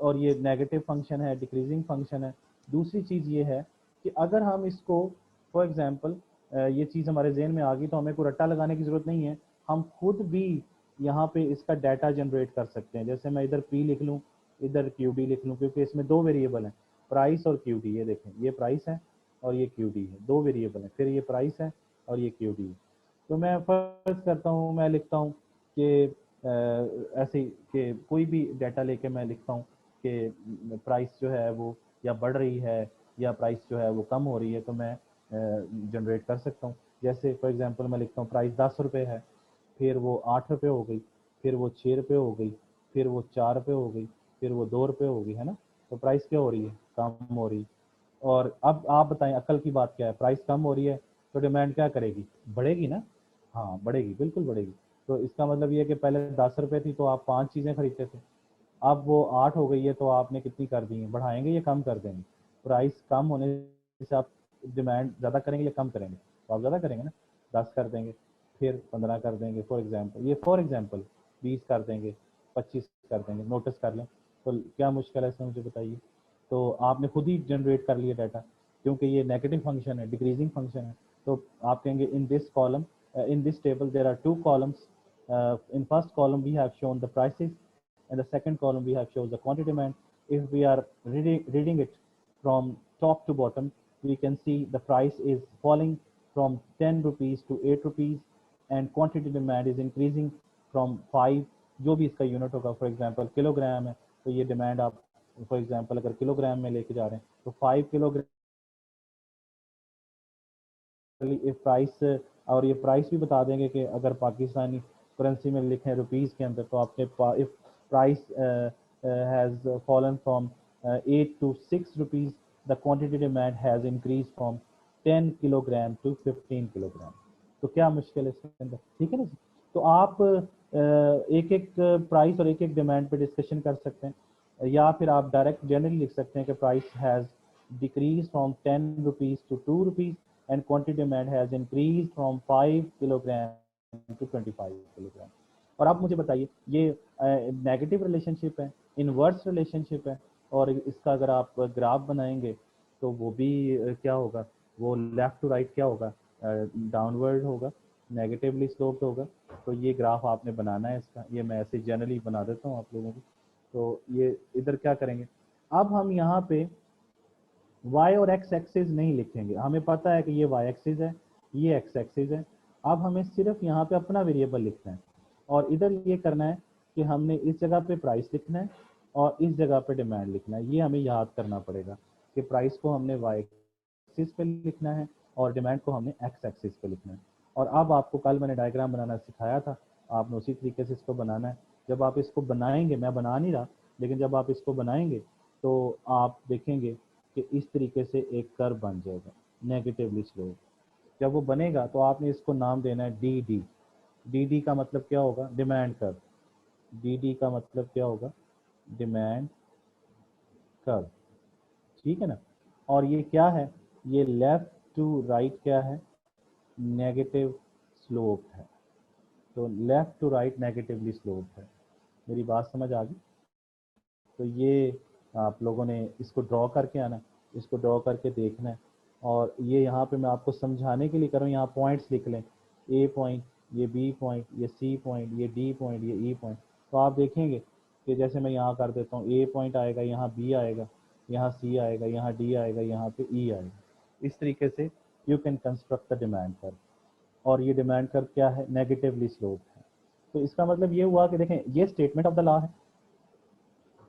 और ये नेगेटिव फंक्शन है, डिक्रीजिंग फंक्शन है। दूसरी चीज़ ये है कि अगर हम इसको फॉर एग्जांपल ये चीज़ हमारे जहन में आ गई तो हमें कोई रट्टा लगाने की ज़रूरत नहीं है, हम खुद भी यहाँ पे इसका डाटा जनरेट कर सकते हैं। जैसे मैं इधर पी लिख लूँ, इधर क्यू डी लिख लूँ, क्योंकि इसमें दो वेरिएबल हैं, प्राइस और क्यू डी। ये देखें, ये प्राइस है और ये क्यू डी है, दो वेरिएबल हैं। फिर ये प्राइस है और ये क्यू डी है। तो मैं फर्ज करता हूँ, मैं लिखता हूँ कि ऐसे कि कोई भी डाटा लेके मैं लिखता हूँ कि प्राइस जो है वो या बढ़ रही है या प्राइस जो है वो कम हो रही है, तो मैं जनरेट कर सकता हूँ। जैसे फॉर एग्जांपल मैं लिखता हूँ प्राइस 10 रुपये है, फिर वो 8 रुपये हो गई, फिर वो 6 रुपये हो गई, फिर वो 4 रुपये हो गई, फिर वो 2 रुपये हो गई, है ना। तो प्राइस क्या हो रही है, कम हो रही है। और अब आप बताएं अक्ल की बात क्या है, प्राइस कम हो रही है तो डिमांड क्या करेगी, बढ़ेगी ना। हाँ बढ़ेगी, बिल्कुल बढ़ेगी। तो इसका मतलब ये है कि पहले 10 रुपये थी तो आप 5 चीज़ें खरीदते थे, अब वो 8 हो गई है तो आपने कितनी कर दी है, बढ़ाएंगे या कम कर देंगे। प्राइस कम होने से आप डिमांड ज़्यादा करेंगे या कम करेंगे, तो आप ज़्यादा करेंगे ना, 10 कर देंगे, फिर 15 कर देंगे फॉर एग्जांपल, ये फॉर एग्जांपल 20 कर देंगे, 25 कर देंगे, नोटिस कर लें। तो क्या मुश्किल है इसमें, मुझे बताइए। तो आपने खुद ही जनरेट कर लिया डाटा, क्योंकि ये नेगेटिव फंक्शन है, डिक्रीजिंग फंक्शन है। तो आप कहेंगे in this column, in this table there are two columns. In first column we have shown the prices, and the second column we have shown the quantity demand. If we are reading it from top to bottom, we can see the price is falling from 10 rupees to 8 rupees, and quantity demand is increasing from 5, जो भी इसका unit होगा, for example kilogram है तो ये demand आप for example अगर kilogram में लेके जा रहे हैं तो 5 किलोग्राम प्राइस। और ये प्राइस भी बता देंगे कि अगर पाकिस्तानी करेंसी में लिखें रुपीज़ के अंदर, तो आपने if price has fallen from 8 to 6 rupees, the quantity demand has increase from 10 kilogram to 15 kilogram. तो क्या मुश्किल है इसके अंदर, ठीक है ना। तो आप एक एक प्राइस और एक एक डिमांड पे डिस्कशन कर सकते हैं, या फिर आप डायरेक्ट जनरली लिख सकते हैं कि price has decrease from 10 rupees to 2 rupees, and quantity demand has increased from 5 kilogram to 25 kilogram। और आप मुझे बताइए ये नेगेटिव रिलेशनशिप है, इनवर्स रिलेशनशिप है, और इसका अगर आप ग्राफ बनाएंगे तो वो भी क्या होगा, वो लेफ्ट टू राइट क्या होगा, डाउनवर्ड होगा, नेगेटिवली स्लोप्ड होगा। तो ये ग्राफ आपने बनाना है इसका, ये मैं ऐसे जनरली बना देता हूँ आप लोगों को। तो ये इधर क्या करेंगे, अब हम यहाँ पे y और x एक्सिस नहीं लिखेंगे, हमें पता है कि ये y एक्सिस है, ये x एक्सिस है। अब हमें सिर्फ यहाँ पे अपना वेरिएबल लिखना है, और इधर ये करना है कि हमने इस जगह पे प्राइस लिखना है और इस जगह पे डिमांड लिखना है। ये हमें याद करना पड़ेगा कि प्राइस को हमने y एक्सिस पे लिखना है और डिमांड को हमने x एक्सिस पे लिखना है। और अब आपको कल मैंने डायग्राम बनाना सिखाया था, आपने उसी तरीके से इसको बनाना है। जब आप इसको बनाएंगे, मैं बना नहीं रहा, लेकिन जब आप इसको बनाएंगे तो आप देखेंगे कि इस तरीके से एक कर्व बन जाएगा नेगेटिवली स्लोप। जब वो बनेगा तो आपने इसको नाम देना है डी डी। डी डी का मतलब क्या होगा, डिमांड कर्व। डी डी का मतलब क्या होगा, डिमांड कर्व, ठीक है ना। और ये क्या है, ये लेफ्ट टू राइट क्या है, नेगेटिव स्लोप है। तो left to right negatively slope है। मेरी बात समझ आ गई। तो ये आप लोगों ने इसको ड्रॉ करके आना, इसको ड्रॉ करके देखना है। और ये यहाँ पे मैं आपको समझाने के लिए कर रहा हूँ, यहाँ पॉइंट्स लिख लें, ए पॉइंट, ये बी पॉइंट, ये सी पॉइंट, ये डी पॉइंट, ये ई पॉइंट। तो आप देखेंगे कि जैसे मैं यहाँ कर देता हूँ, ए पॉइंट आएगा, यहाँ बी आएगा, यहाँ सी आएगा, यहाँ डी आएगा, यहाँ पे ई आएगा। इस तरीके से you can construct the demand curve. और ये डिमांड कर्व क्या है, नेगेटिवली स्लोप है। तो इसका मतलब ये हुआ कि देखें ये स्टेटमेंट ऑफ द लॉ है,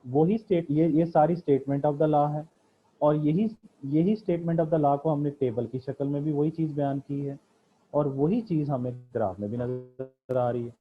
वही ये सारी स्टेटमेंट ऑफ द लॉ है, और यही स्टेटमेंट ऑफ द लॉ को हमने टेबल की शक्ल में भी वही चीज़ बयान की है, और वही चीज़ हमें ग्राफ में भी नजर आ रही है।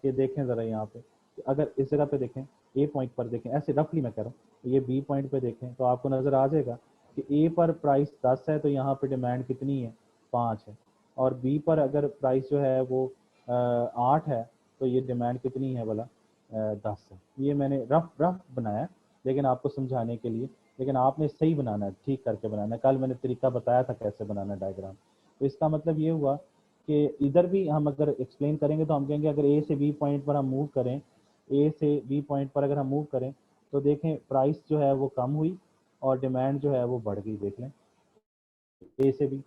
कि देखें ज़रा यहाँ पे, अगर इस जगह पे देखें, ए पॉइंट पर देखें, ऐसे रफली मैं कह रहा हूँ, ये बी पॉइंट पे देखें तो आपको नज़र आ जाएगा कि ए पर प्राइस 10 है तो यहाँ पे डिमांड कितनी है, 5 है। और बी पर अगर प्राइस जो है वो 8 है तो ये डिमांड कितनी है भला, 10 है। ये मैंने रफ बनाया लेकिन आपको समझाने के लिए, लेकिन आपने सही बनाना है, ठीक करके बनाना है। कल मैंने तरीका बताया था कैसे बनाना डायग्राम। तो इसका मतलब ये हुआ कि इधर भी हम अगर एक्सप्लेन करेंगे तो हम कहेंगे अगर ए से बी पॉइंट पर हम मूव करें, ए से बी पॉइंट पर अगर हम मूव करें तो देखें प्राइस जो है वो कम हुई और डिमांड जो है वो बढ़ गई। देख लें ए से बी,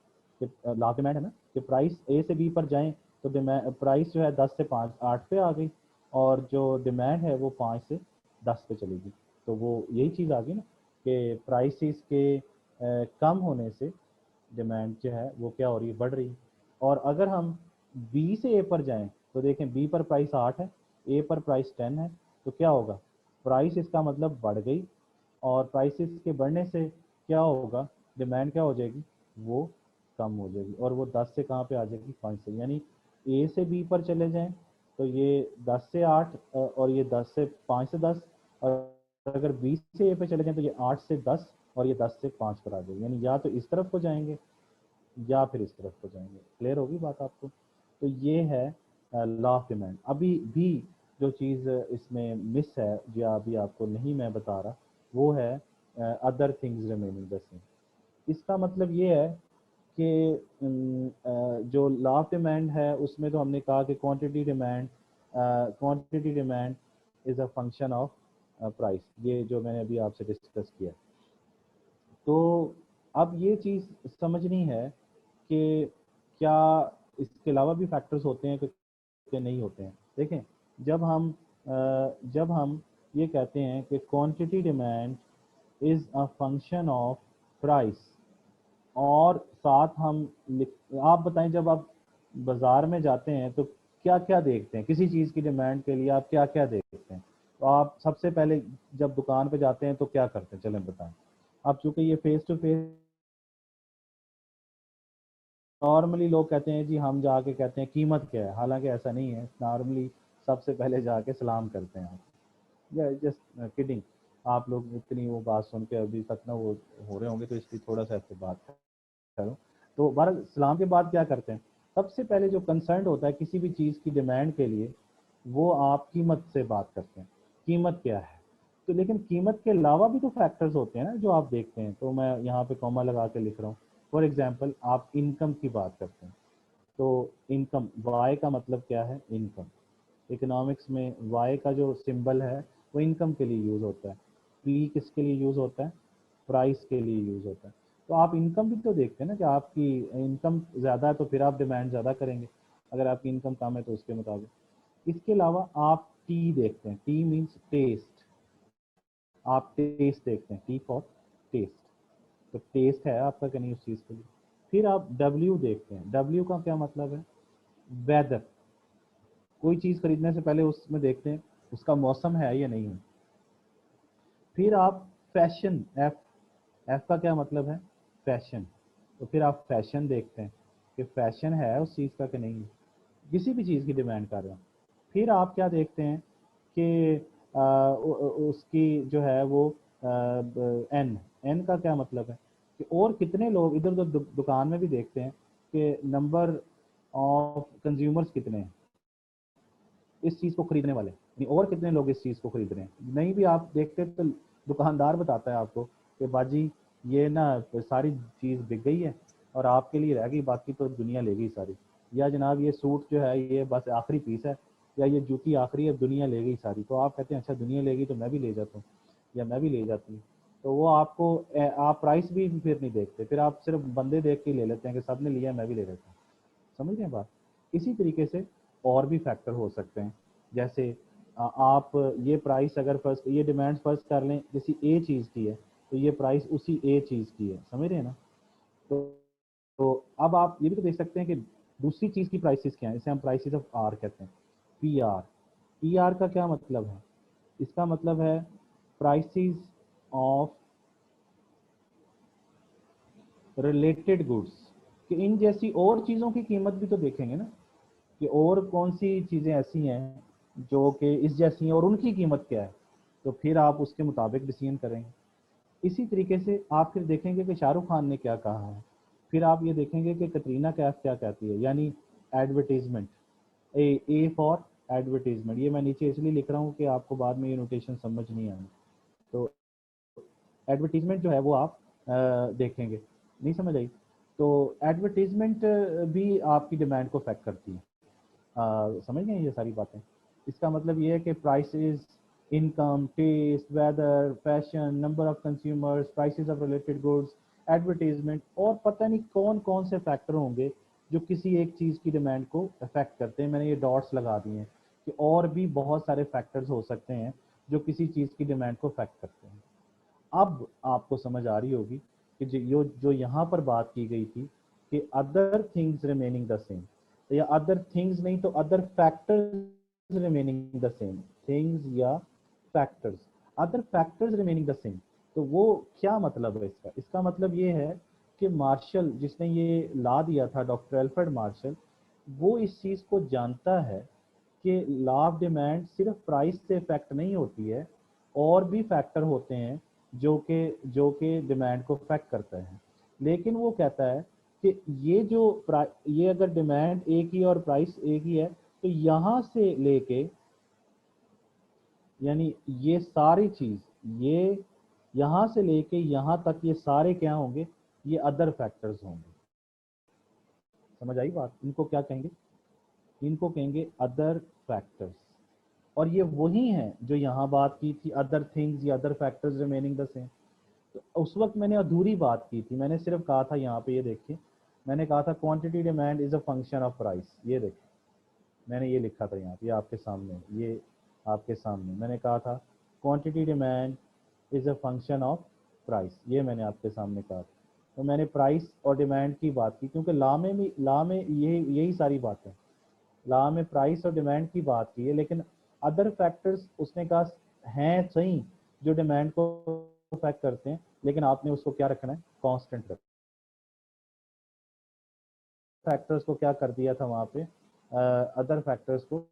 लास्ट डिमांड है ना, कि प्राइस ए से बी पर जाएं तो डिमांड प्राइस जो है 10 से 8 पे आ गई, और जो डिमांड है वो 5 से 10 पे चली गई। तो वो यही चीज़ आ गई ना कि प्राइसेस के कम होने से डिमांड जो है वो क्या हो रही है, बढ़ रही है। और अगर हम बी से ए पर जाएं तो देखें बी पर प्राइस 8 है, ए पर प्राइस 10 है, तो क्या होगा, प्राइस इसका मतलब बढ़ गई, और प्राइसेस के बढ़ने से क्या होगा, डिमांड क्या हो जाएगी, वो कम हो जाएगी, और वो 10 से कहाँ पे आ जाएगी, 5 से। यानी ए से बी पर चले जाएं तो ये 10 से 8, और ये 10 से 5 से 10, और अगर बी से ए पे चले जाएं तो ये 8 से 10 और ये 10 से 5 पर आ जाएगी। यानी या तो इस तरफ को जाएंगे या फिर इस तरफ को जाएंगे। क्लियर होगी बात आपको? तो ये है लॉ ऑफ डिमांड। अभी भी जो चीज़ इसमें मिस है, जो अभी आपको नहीं मैं बता रहा, वो है other things remaining the same. इसका मतलब ये है कि जो लॉ ऑफ डिमांड है उसमें तो हमने कहा कि quantity demand is a function of price, ये जो मैंने अभी आपसे डिस्कस किया। तो अब ये चीज़ समझनी है कि क्या इसके अलावा भी फैक्टर्स होते हैं कि नहीं होते हैं। देखें, जब हम ये कहते हैं कि quantity demand is a function of price, और साथ हम आप बताएं, जब आप बाज़ार में जाते हैं तो क्या क्या देखते हैं, किसी चीज़ की डिमांड के लिए आप क्या क्या देखते हैं? तो आप सबसे पहले जब दुकान पे जाते हैं तो क्या करते हैं, चलें बताएं। अब चूंकि ये फेस टू फेस, नॉर्मली लोग कहते हैं जी हम जाके कहते हैं कीमत क्या है, हालांकि ऐसा नहीं है। नॉर्मली सबसे पहले जाके सलाम करते हैं आप। या जस्ट किडिंग, आप लोग इतनी वो बात सुन के अभी तक ना वो हो रहे होंगे, तो इसलिए थोड़ा सा ऐसे बात करो। तो बारह सलाम के बाद क्या करते हैं, सबसे पहले जो कंसर्न होता है किसी भी चीज़ की डिमांड के लिए, वो आप कीमत से बात करते हैं, कीमत क्या है। तो लेकिन कीमत के अलावा भी तो फैक्टर्स होते हैं ना जो आप देखते हैं। तो मैं यहाँ पे कॉमा लगा के लिख रहा हूँ। फॉर एग्जाम्पल, आप इनकम की बात करते हैं, तो इनकम, वाई का मतलब क्या है, इनकम। इकोनॉमिक्स में वाई का जो सिंबल है वो इनकम के लिए यूज़ होता है। पी किसके लिए यूज़ होता है, प्राइस के लिए यूज़ होता है। तो आप इनकम भी तो देखते हैं ना कि आपकी इनकम ज़्यादा है तो फिर आप डिमांड ज़्यादा करेंगे, अगर आपकी इनकम कम है तो उसके मुताबिक। इसके अलावा आप टी देखते हैं, टी मीन्स टेस्ट, आप टेस्ट देखते हैं, टी फॉर टेस्ट। तो टेस्ट है आपका कि नहीं उस चीज़ के लिए। फिर आप डब्ल्यू देखते हैं, डब्ल्यू का क्या मतलब है, वेदर। कोई चीज़ खरीदने से पहले उसमें देखते हैं उसका मौसम है या नहीं है। फिर आप फैशन, एफ, एफ का क्या मतलब है, फैशन। तो फिर आप फैशन देखते हैं कि फैशन है उस चीज़ का कि नहीं है, किसी भी चीज़ की डिमांड कर रहे हो। फिर आप क्या देखते हैं कि उसकी जो है वो एन, एन का क्या मतलब है कि और कितने लोग, इधर उधर दुकान में भी देखते हैं कि नंबर ऑफ कंज्यूमर्स कितने हैं इस चीज़ को खरीदने वाले, यानी और कितने लोग इस चीज़ को खरीद रहे हैं। नहीं भी आप देखते तो दुकानदार बताता है आपको कि बाजी ये ना सारी चीज़ बिक गई है और आपके लिए रह गई, बाकी तो दुनिया ले गई सारी। या जनाब ये सूट जो है ये बस आखिरी पीस है, या ये जूती आखिरी है, दुनिया ले गई सारी। तो आप कहते हैं अच्छा दुनिया ले गई तो मैं भी ले जाता हूँ या मैं भी ले जाती हूँ। तो वो आपको आप प्राइस भी फिर नहीं देखते, फिर आप सिर्फ बंदे देख के ले लेते हैं कि सब ने लिया मैं भी ले लेता हूँ। समझ रहे हैं बात? इसी तरीके से और भी फैक्टर हो सकते हैं, जैसे आप ये प्राइस अगर फर्स्ट, ये डिमांड फर्स्ट कर लें किसी ए चीज़ की है तो ये प्राइस उसी ए चीज़ की है, समझ रहे हैं ना? तो अब आप ये भी तो देख सकते हैं कि दूसरी चीज़ की प्राइसेस क्या है, इसे हम प्राइसेस ऑफ आर कहते हैं, पी आर। पी आर का क्या मतलब है, इसका मतलब है प्राइसेस ऑफ रिलेटेड गुड्स, कि इन जैसी और चीज़ों की कीमत भी तो देखेंगे ना कि और कौन सी चीज़ें ऐसी हैं जो कि इस जैसी हैं और उनकी कीमत क्या है, तो फिर आप उसके मुताबिक डिसीजन करेंगे। इसी तरीके से आप फिर देखेंगे कि शाहरुख खान ने क्या कहा है, फिर आप ये देखेंगे कि कटरीना कैफ क्या कहती है, यानी एडवर्टीजमेंट, ए फॉर एडवर्टीजमेंट। ये मैं नीचे इसलिए लिख रहा हूँ कि आपको बाद में ये नोटेशन समझ नहीं आनी। तो एडवर्टीजमेंट जो है वो आप देखेंगे, नहीं समझ आई? तो एडवर्टीजमेंट भी आपकी डिमांड को अफेक्ट करती है। समझ गए ये सारी बातें? इसका मतलब ये है कि prices, income, taste, weather, fashion, number of consumers, prices of related goods, advertisement, और पता नहीं कौन कौन से फैक्टर होंगे जो किसी एक चीज़ की डिमांड को अफेक्ट करते हैं। मैंने ये डॉट्स लगा दिए हैं कि और भी बहुत सारे फैक्टर्स हो सकते हैं जो किसी चीज़ की डिमांड को अफेक्ट करते हैं। अब आपको समझ आ रही होगी कि जो यहाँ पर बात की गई थी कि other things remaining the same, या अदर थिंग्स नहीं तो other factors remaining the same, things या factors. Other factors remaining the same. तो वो क्या मतलब है इसका? इसका मतलब ये है कि मार्शल जिसने ये ला दिया था, डॉक्टर एल्फ्रेड मार्शल, वो इस चीज़ को जानता है कि लॉ ऑफ डिमांड सिर्फ प्राइस से इफेक्ट नहीं होती है, और भी फैक्टर होते हैं जो कि डिमांड को इफेक्ट करते हैं। लेकिन वो कहता है कि ये अगर डिमांड एक ही और प्राइस एक ही है, तो यहाँ से लेके यानी ये सारी चीज, ये यहाँ से लेके यहाँ तक ये सारे क्या होंगे? ये अदर फैक्टर्स होंगे। समझ आई बात? इनको क्या कहेंगे? इनको कहेंगे अदर फैक्टर्स। और ये वही हैं जो यहाँ बात की थी, अदर थिंग्स या other factors remaining the same. तो उस वक्त मैंने अधूरी बात की थी, मैंने सिर्फ कहा था, यहाँ पे ये देखिए, मैंने कहा था quantity demand is a function of price. ये देखिए मैंने ये लिखा था यहाँ पे आपके सामने, ये आपके सामने मैंने कहा था quantity demand is a function of price. ये मैंने आपके सामने कहा था। तो मैंने प्राइस और डिमांड की बात की, क्योंकि लॉ में यही सारी बातें, लॉ में प्राइस और डिमांड की बात की है, लेकिन अदर फैक्टर्स उसने कहा हैं सही जो डिमांड को अफेक्ट करते हैं, लेकिन आपने उसको क्या रखना है? कांस्टेंट रखना। फैक्टर्स को क्या कर दिया था वहां पे? अदर फैक्टर्स को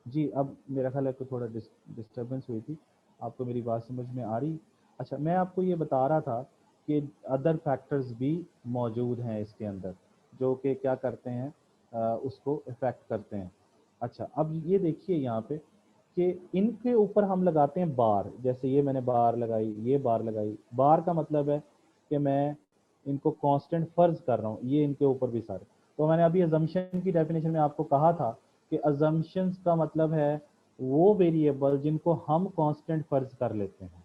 जी, अब मेरा ख्याल है कि थोड़ा डिस्टर्बेंस हुई थी। आपको मेरी बात समझ में आ रही? अच्छा, मैं आपको ये बता रहा था कि अदर फैक्टर्स भी मौजूद हैं इसके अंदर, जो कि क्या करते हैं, उसको इफ़ेक्ट करते हैं। अच्छा, अब ये देखिए यहाँ पे कि इनके ऊपर हम लगाते हैं बार। जैसे ये मैंने बार लगाई, ये बार लगाई। बार का मतलब है कि मैं इनको कांस्टेंट फर्ज कर रहा हूँ, ये इनके ऊपर भी सारे। तो मैंने अभी अजम्पशन की डेफिनेशन में आपको कहा था कि अजम्पशंस का मतलब है वो वेरिएबल जिनको हम कांस्टेंट फर्ज कर लेते हैं।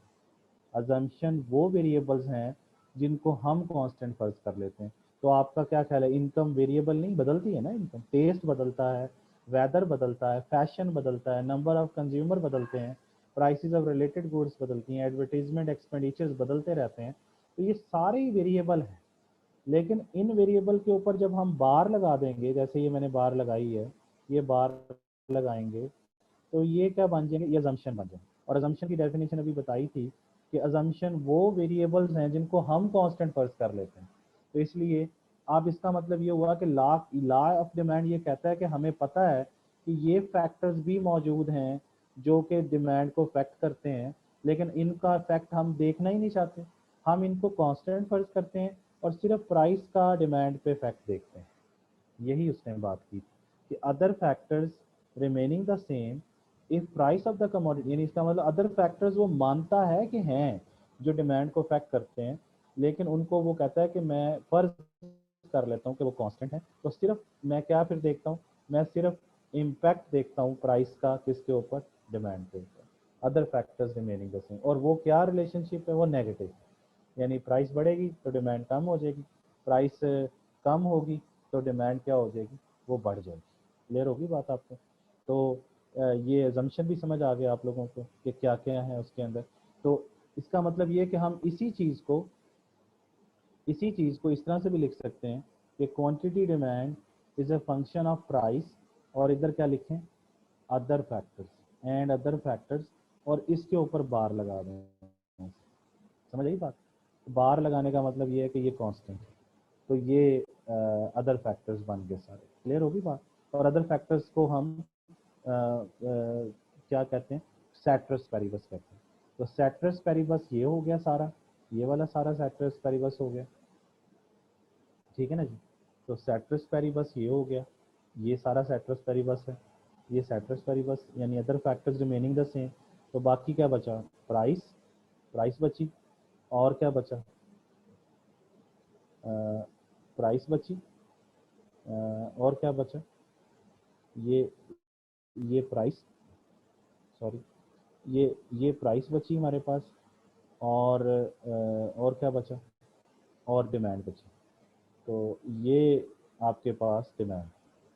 अजम्पशन वो वेरिएबल्स हैं जिनको हम कांस्टेंट फर्ज कर लेते हैं। तो आपका क्या ख्याल है? इनकम वेरिएबल नहीं बदलती है ना? इनकम, टेस्ट बदलता है, वेदर बदलता है, फैशन बदलता है, नंबर ऑफ कंज्यूमर बदलते हैं, प्राइसेस ऑफ रिलेटेड गुड्स बदलती हैं, एडवर्टीजमेंट एक्सपेंडिचर्स बदलते रहते हैं। तो ये सारे ही वेरिएबल हैं। लेकिन इन वेरिएबल के ऊपर जब हम बार लगा देंगे, जैसे ये मैंने बार लगाई है, ये बार लगाएंगे, तो ये क्या बन जाएंगे? ये अजम्पशन बन जाएंगे। और अजम्पशन की डेफिनेशन अभी बताई थी कि अजम्पशन वो वेरिएबल्स हैं जिनको हम कांस्टेंट फर्ज कर लेते हैं। तो इसलिए आप, इसका मतलब ये हुआ कि लॉ ऑफ डिमांड ये कहता है कि हमें पता है कि ये फैक्टर्स भी मौजूद हैं जो कि डिमांड को इफेक्ट करते हैं, लेकिन इनका इफेक्ट हम देखना ही नहीं चाहते। हम इनको कांस्टेंट फर्ज करते हैं और सिर्फ प्राइस का डिमांड पे इफेक्ट देखते हैं। यही उसने बात की कि other factors remaining the same if price of the commodity, यानी इसका मतलब अदर फैक्टर्स वो मानता है कि हैं जो डिमांड को इफेक्ट करते हैं, लेकिन उनको वो कहता है कि मैं फर्ज कर लेता हूँ कि वो कांस्टेंट है। तो सिर्फ मैं क्या फिर देखता हूँ? मैं सिर्फ इम्पैक्ट देखता हूँ प्राइस का, किसके ऊपर? डिमांड के ऊपर। Other factors remaining the same, और वो क्या रिलेशनशिप है? वो नेगेटिव। यानी प्राइस बढ़ेगी तो डिमांड कम हो जाएगी, प्राइस कम होगी तो डिमांड क्या हो जाएगी? वो बढ़ जाएगी। क्लियर होगी बात आपको? तो ये अजम्पशन भी समझ आ गया आप लोगों को कि क्या क्या है उसके अंदर। तो इसका मतलब ये कि हम इसी चीज़ को इस तरह से भी लिख सकते हैं कि quantity demand is a function of price, और इधर क्या लिखें? Other factors, and other factors, और इसके ऊपर बार लगा दें। समझ आई बात? बार लगाने का मतलब ये है कि ये कांस्टेंट है, तो ये अदर फैक्टर्स बन गए सारे। क्लियर होगी बात? और अदर फैक्टर्स को हम क्या कहते हैं? सेट्रस पेरिबस कहते हैं। तो सेट्रस पेरिबस ये हो गया सारा, ये वाला सारा सेट्रस पेरिबस हो गया, ठीक है ना जी? तो सेट्रस पेरिबस ये हो गया, ये सारा सेट्रस पेरिबस है, ये सेट्रस पेरिबस, यानी other factors remaining the same. तो बाकी क्या बचा? प्राइस प्राइस बची, और क्या बचा, प्राइस बची, और क्या बचा, ये प्राइस, सॉरी, ये प्राइस बची हमारे पास, और क्या बचा, और डिमांड बची। तो ये आपके पास डिमांड,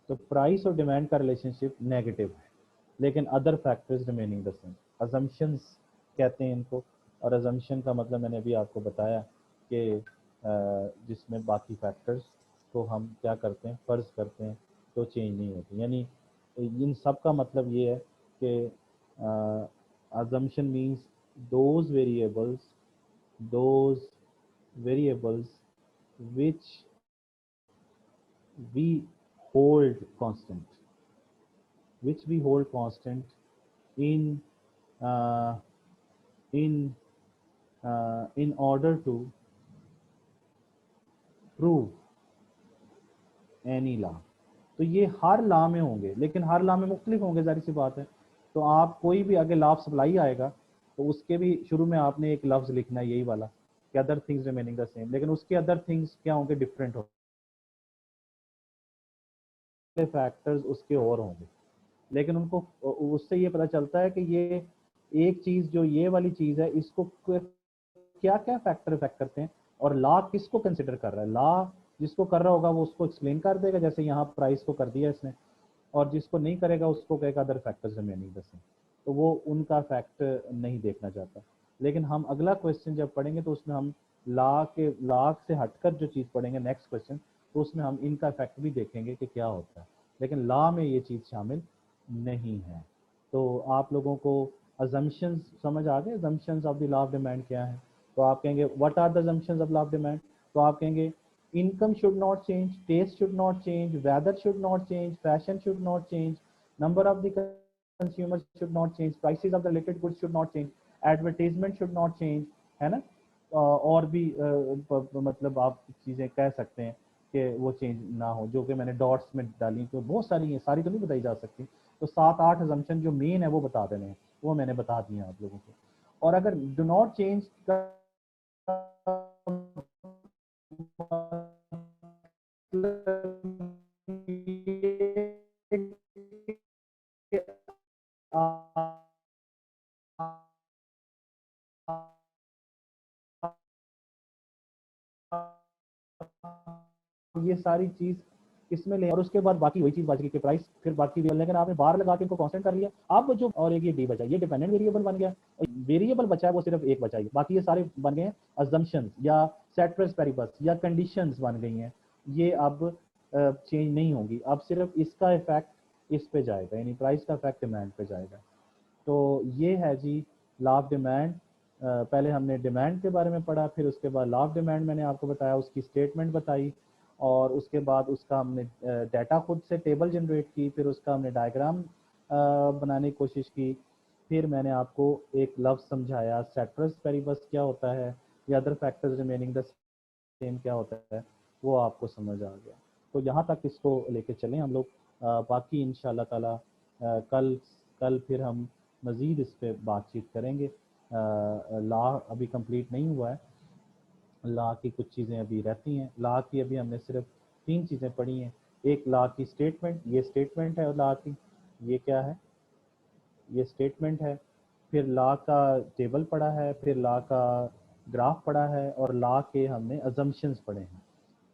तो प्राइस और डिमांड का रिलेशनशिप नेगेटिव है, लेकिन other factors remaining the same, assumptions कहते हैं इनको। और अजम्पशन का मतलब मैंने अभी आपको बताया कि जिसमें बाकी फैक्टर्स को हम क्या करते हैं, फ़र्ज़ करते हैं तो चेंज नहीं होती। यानी इन सब का मतलब ये है कि assumption means those variables which we hold constant in uh, in order to prove any law। तो ये हर लॉ में होंगे, लेकिन हर लॉ में मुख्तलिफ होंगे, जाहिर सी बात है। तो आप कोई भी आगे लॉ ऑफ सप्लाई आएगा तो उसके भी शुरू में आपने एक लफ्ज लिखना है, यही वाला कि other things remaining the same, लेकिन उसके अदर थिंग्स क्या होंगे, डिफरेंट होंगे, फैक्टर्स उसके और होंगे। लेकिन उनको उससे ये पता चलता है कि ये एक चीज जो ये वाली चीज है, इसको क्या क्या फैक्टर इफेक्ट करते हैं, और लॉ किसको कंसिडर कर रहा है। लॉ जिसको कर रहा होगा वो उसको एक्सप्लेन कर देगा, जैसे यहाँ प्राइस को कर दिया इसने, और जिसको नहीं करेगा उसको कहेगा other factors remaining the same, तो वो उनका फैक्ट नहीं देखना चाहता। लेकिन हम अगला क्वेश्चन जब पढ़ेंगे तो उसमें हम लॉ से हटकर जो चीज़ पढ़ेंगे नेक्स्ट क्वेश्चन, तो उसमें हम इनका फैक्ट भी देखेंगे कि क्या होता है, लेकिन लॉ में ये चीज़ शामिल नहीं है। तो आप लोगों को अजम्पशंस समझ आ गए, assumptions of the law of demand क्या है। तो आप कहेंगे what are the assumptions of law of demand, तो आप कहेंगे income should not change, taste should not change, weather should not change, fashion should not change, number of the consumers should not change, prices of the related goods should not change, advertisement should not change, है ना। और भी मतलब आप चीज़ें कह सकते हैं कि वो चेंज ना हो, जो कि मैंने डॉट्स में डाली, तो बहुत सारी हैं, सारी तो नहीं बताई जा सकती। तो 7-8 अजम्पशन जो मेन है वो बता देने हैं, वो मैंने बता दिए आप लोगों को। और अगर डू नॉट चेंज ये सारी चीज इसमें ले, और उसके बाद बाकी वही चीज बच गई कि प्राइस, फिर बाकी लेकिन आपने बार लगा के इनको कांस्टेंट कर लिया। अब जो और एक ये डी बचा, ये डिपेंडेंट वेरिएबल बन गया, वेरिएबल बचा है वो सिर्फ एक बचा है, बाकी ये सारे बन गए अजम्पशंस या सेटरस पेरिबस या कंडीशंस बन गई हैं। ये अब चेंज नहीं होंगी, अब सिर्फ इसका इफेक्ट इस पे जाएगा, यानी प्राइस का इफेक्ट डिमांड पे जाएगा। तो ये है जी लॉ ऑफ डिमांड। पहले हमने डिमांड के बारे में पढ़ा, फिर उसके बाद लॉ ऑफ डिमांड मैंने आपको बताया, उसकी स्टेटमेंट बताई, और उसके बाद उसका हमने डाटा खुद से टेबल जनरेट की, फिर उसका हमने डायग्राम बनाने की कोशिश की, फिर मैंने आपको एक लफ्ज़ समझाया सेटरस पेरिबस क्या होता है, या other factors remaining the same क्या होता है, वो आपको समझ आ गया। तो यहाँ तक इसको लेके चलें हम लोग, बाकी इंशाल्लाह ताला कल फिर हम मज़ीद इस पर बातचीत करेंगे। लॉ अभी कंप्लीट नहीं हुआ है, लॉ की कुछ चीज़ें अभी रहती हैं। लॉ की अभी हमने सिर्फ 3 चीज़ें पढ़ी हैं, एक लॉ की स्टेटमेंट, ये स्टेटमेंट है लॉ की, ये क्या है, ये स्टेटमेंट है, फिर लॉ का टेबल पढ़ा है, फिर लॉ का ग्राफ पढ़ा है, और लॉ के हमने अजम्पशंस पढ़े हैं।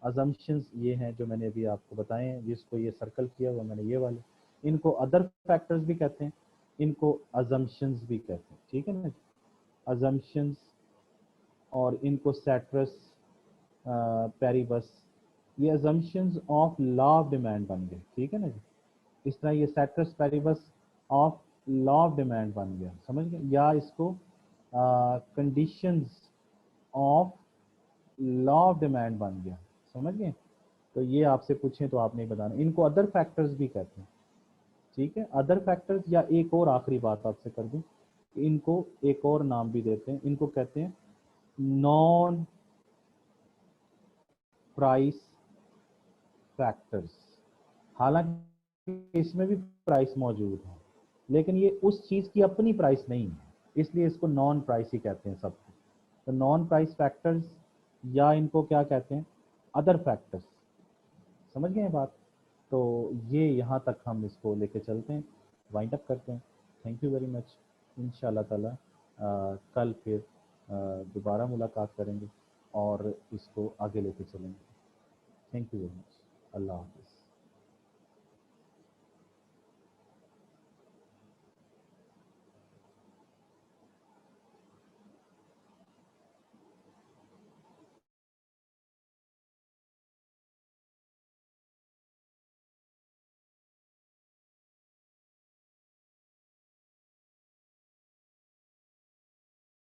अजम्पशंस ये हैं जो मैंने अभी आपको बताए हैं, जिसको ये सर्कल किया हुआ मैंने ये वाले, इनको अदर फैक्टर्स भी कहते हैं, इनको अजम्पशंस भी कहते हैं, ठीक है ना, अजम्पशंस, और इनको सेटरस पेरिबस, ये assumptions of law of demand बन गए, ठीक है ना जी। इस तरह ये ceteris paribus of law of demand बन गया, समझ गए, या इसको conditions of law of demand बन गया, समझ गए। तो ये आपसे पूछें तो आप नहीं बताना, इनको अदर फैक्टर्स भी कहते हैं, ठीक है, अदर फैक्टर्स। या एक और आखिरी बात आपसे कर दूं, इनको एक और नाम भी देते हैं, इनको कहते हैं नॉन प्राइस फैक्टर्स। हालांकि इसमें भी प्राइस मौजूद है, लेकिन ये उस चीज की अपनी प्राइस नहीं है, इसलिए इसको नॉन प्राइस ही कहते हैं सब। तो नॉन प्राइस फैक्टर्स या इनको क्या कहते हैं, अदर फैक्टर्स, समझ गए बात। तो ये यहाँ तक हम इसको लेके चलते हैं, वाइंड अप करते हैं। Thank you very much. इंशाल्लाह ताला कल फिर दोबारा मुलाकात करेंगे और इसको आगे लेके चलेंगे। Thank you very much. अल्लाह हाफ़िज़।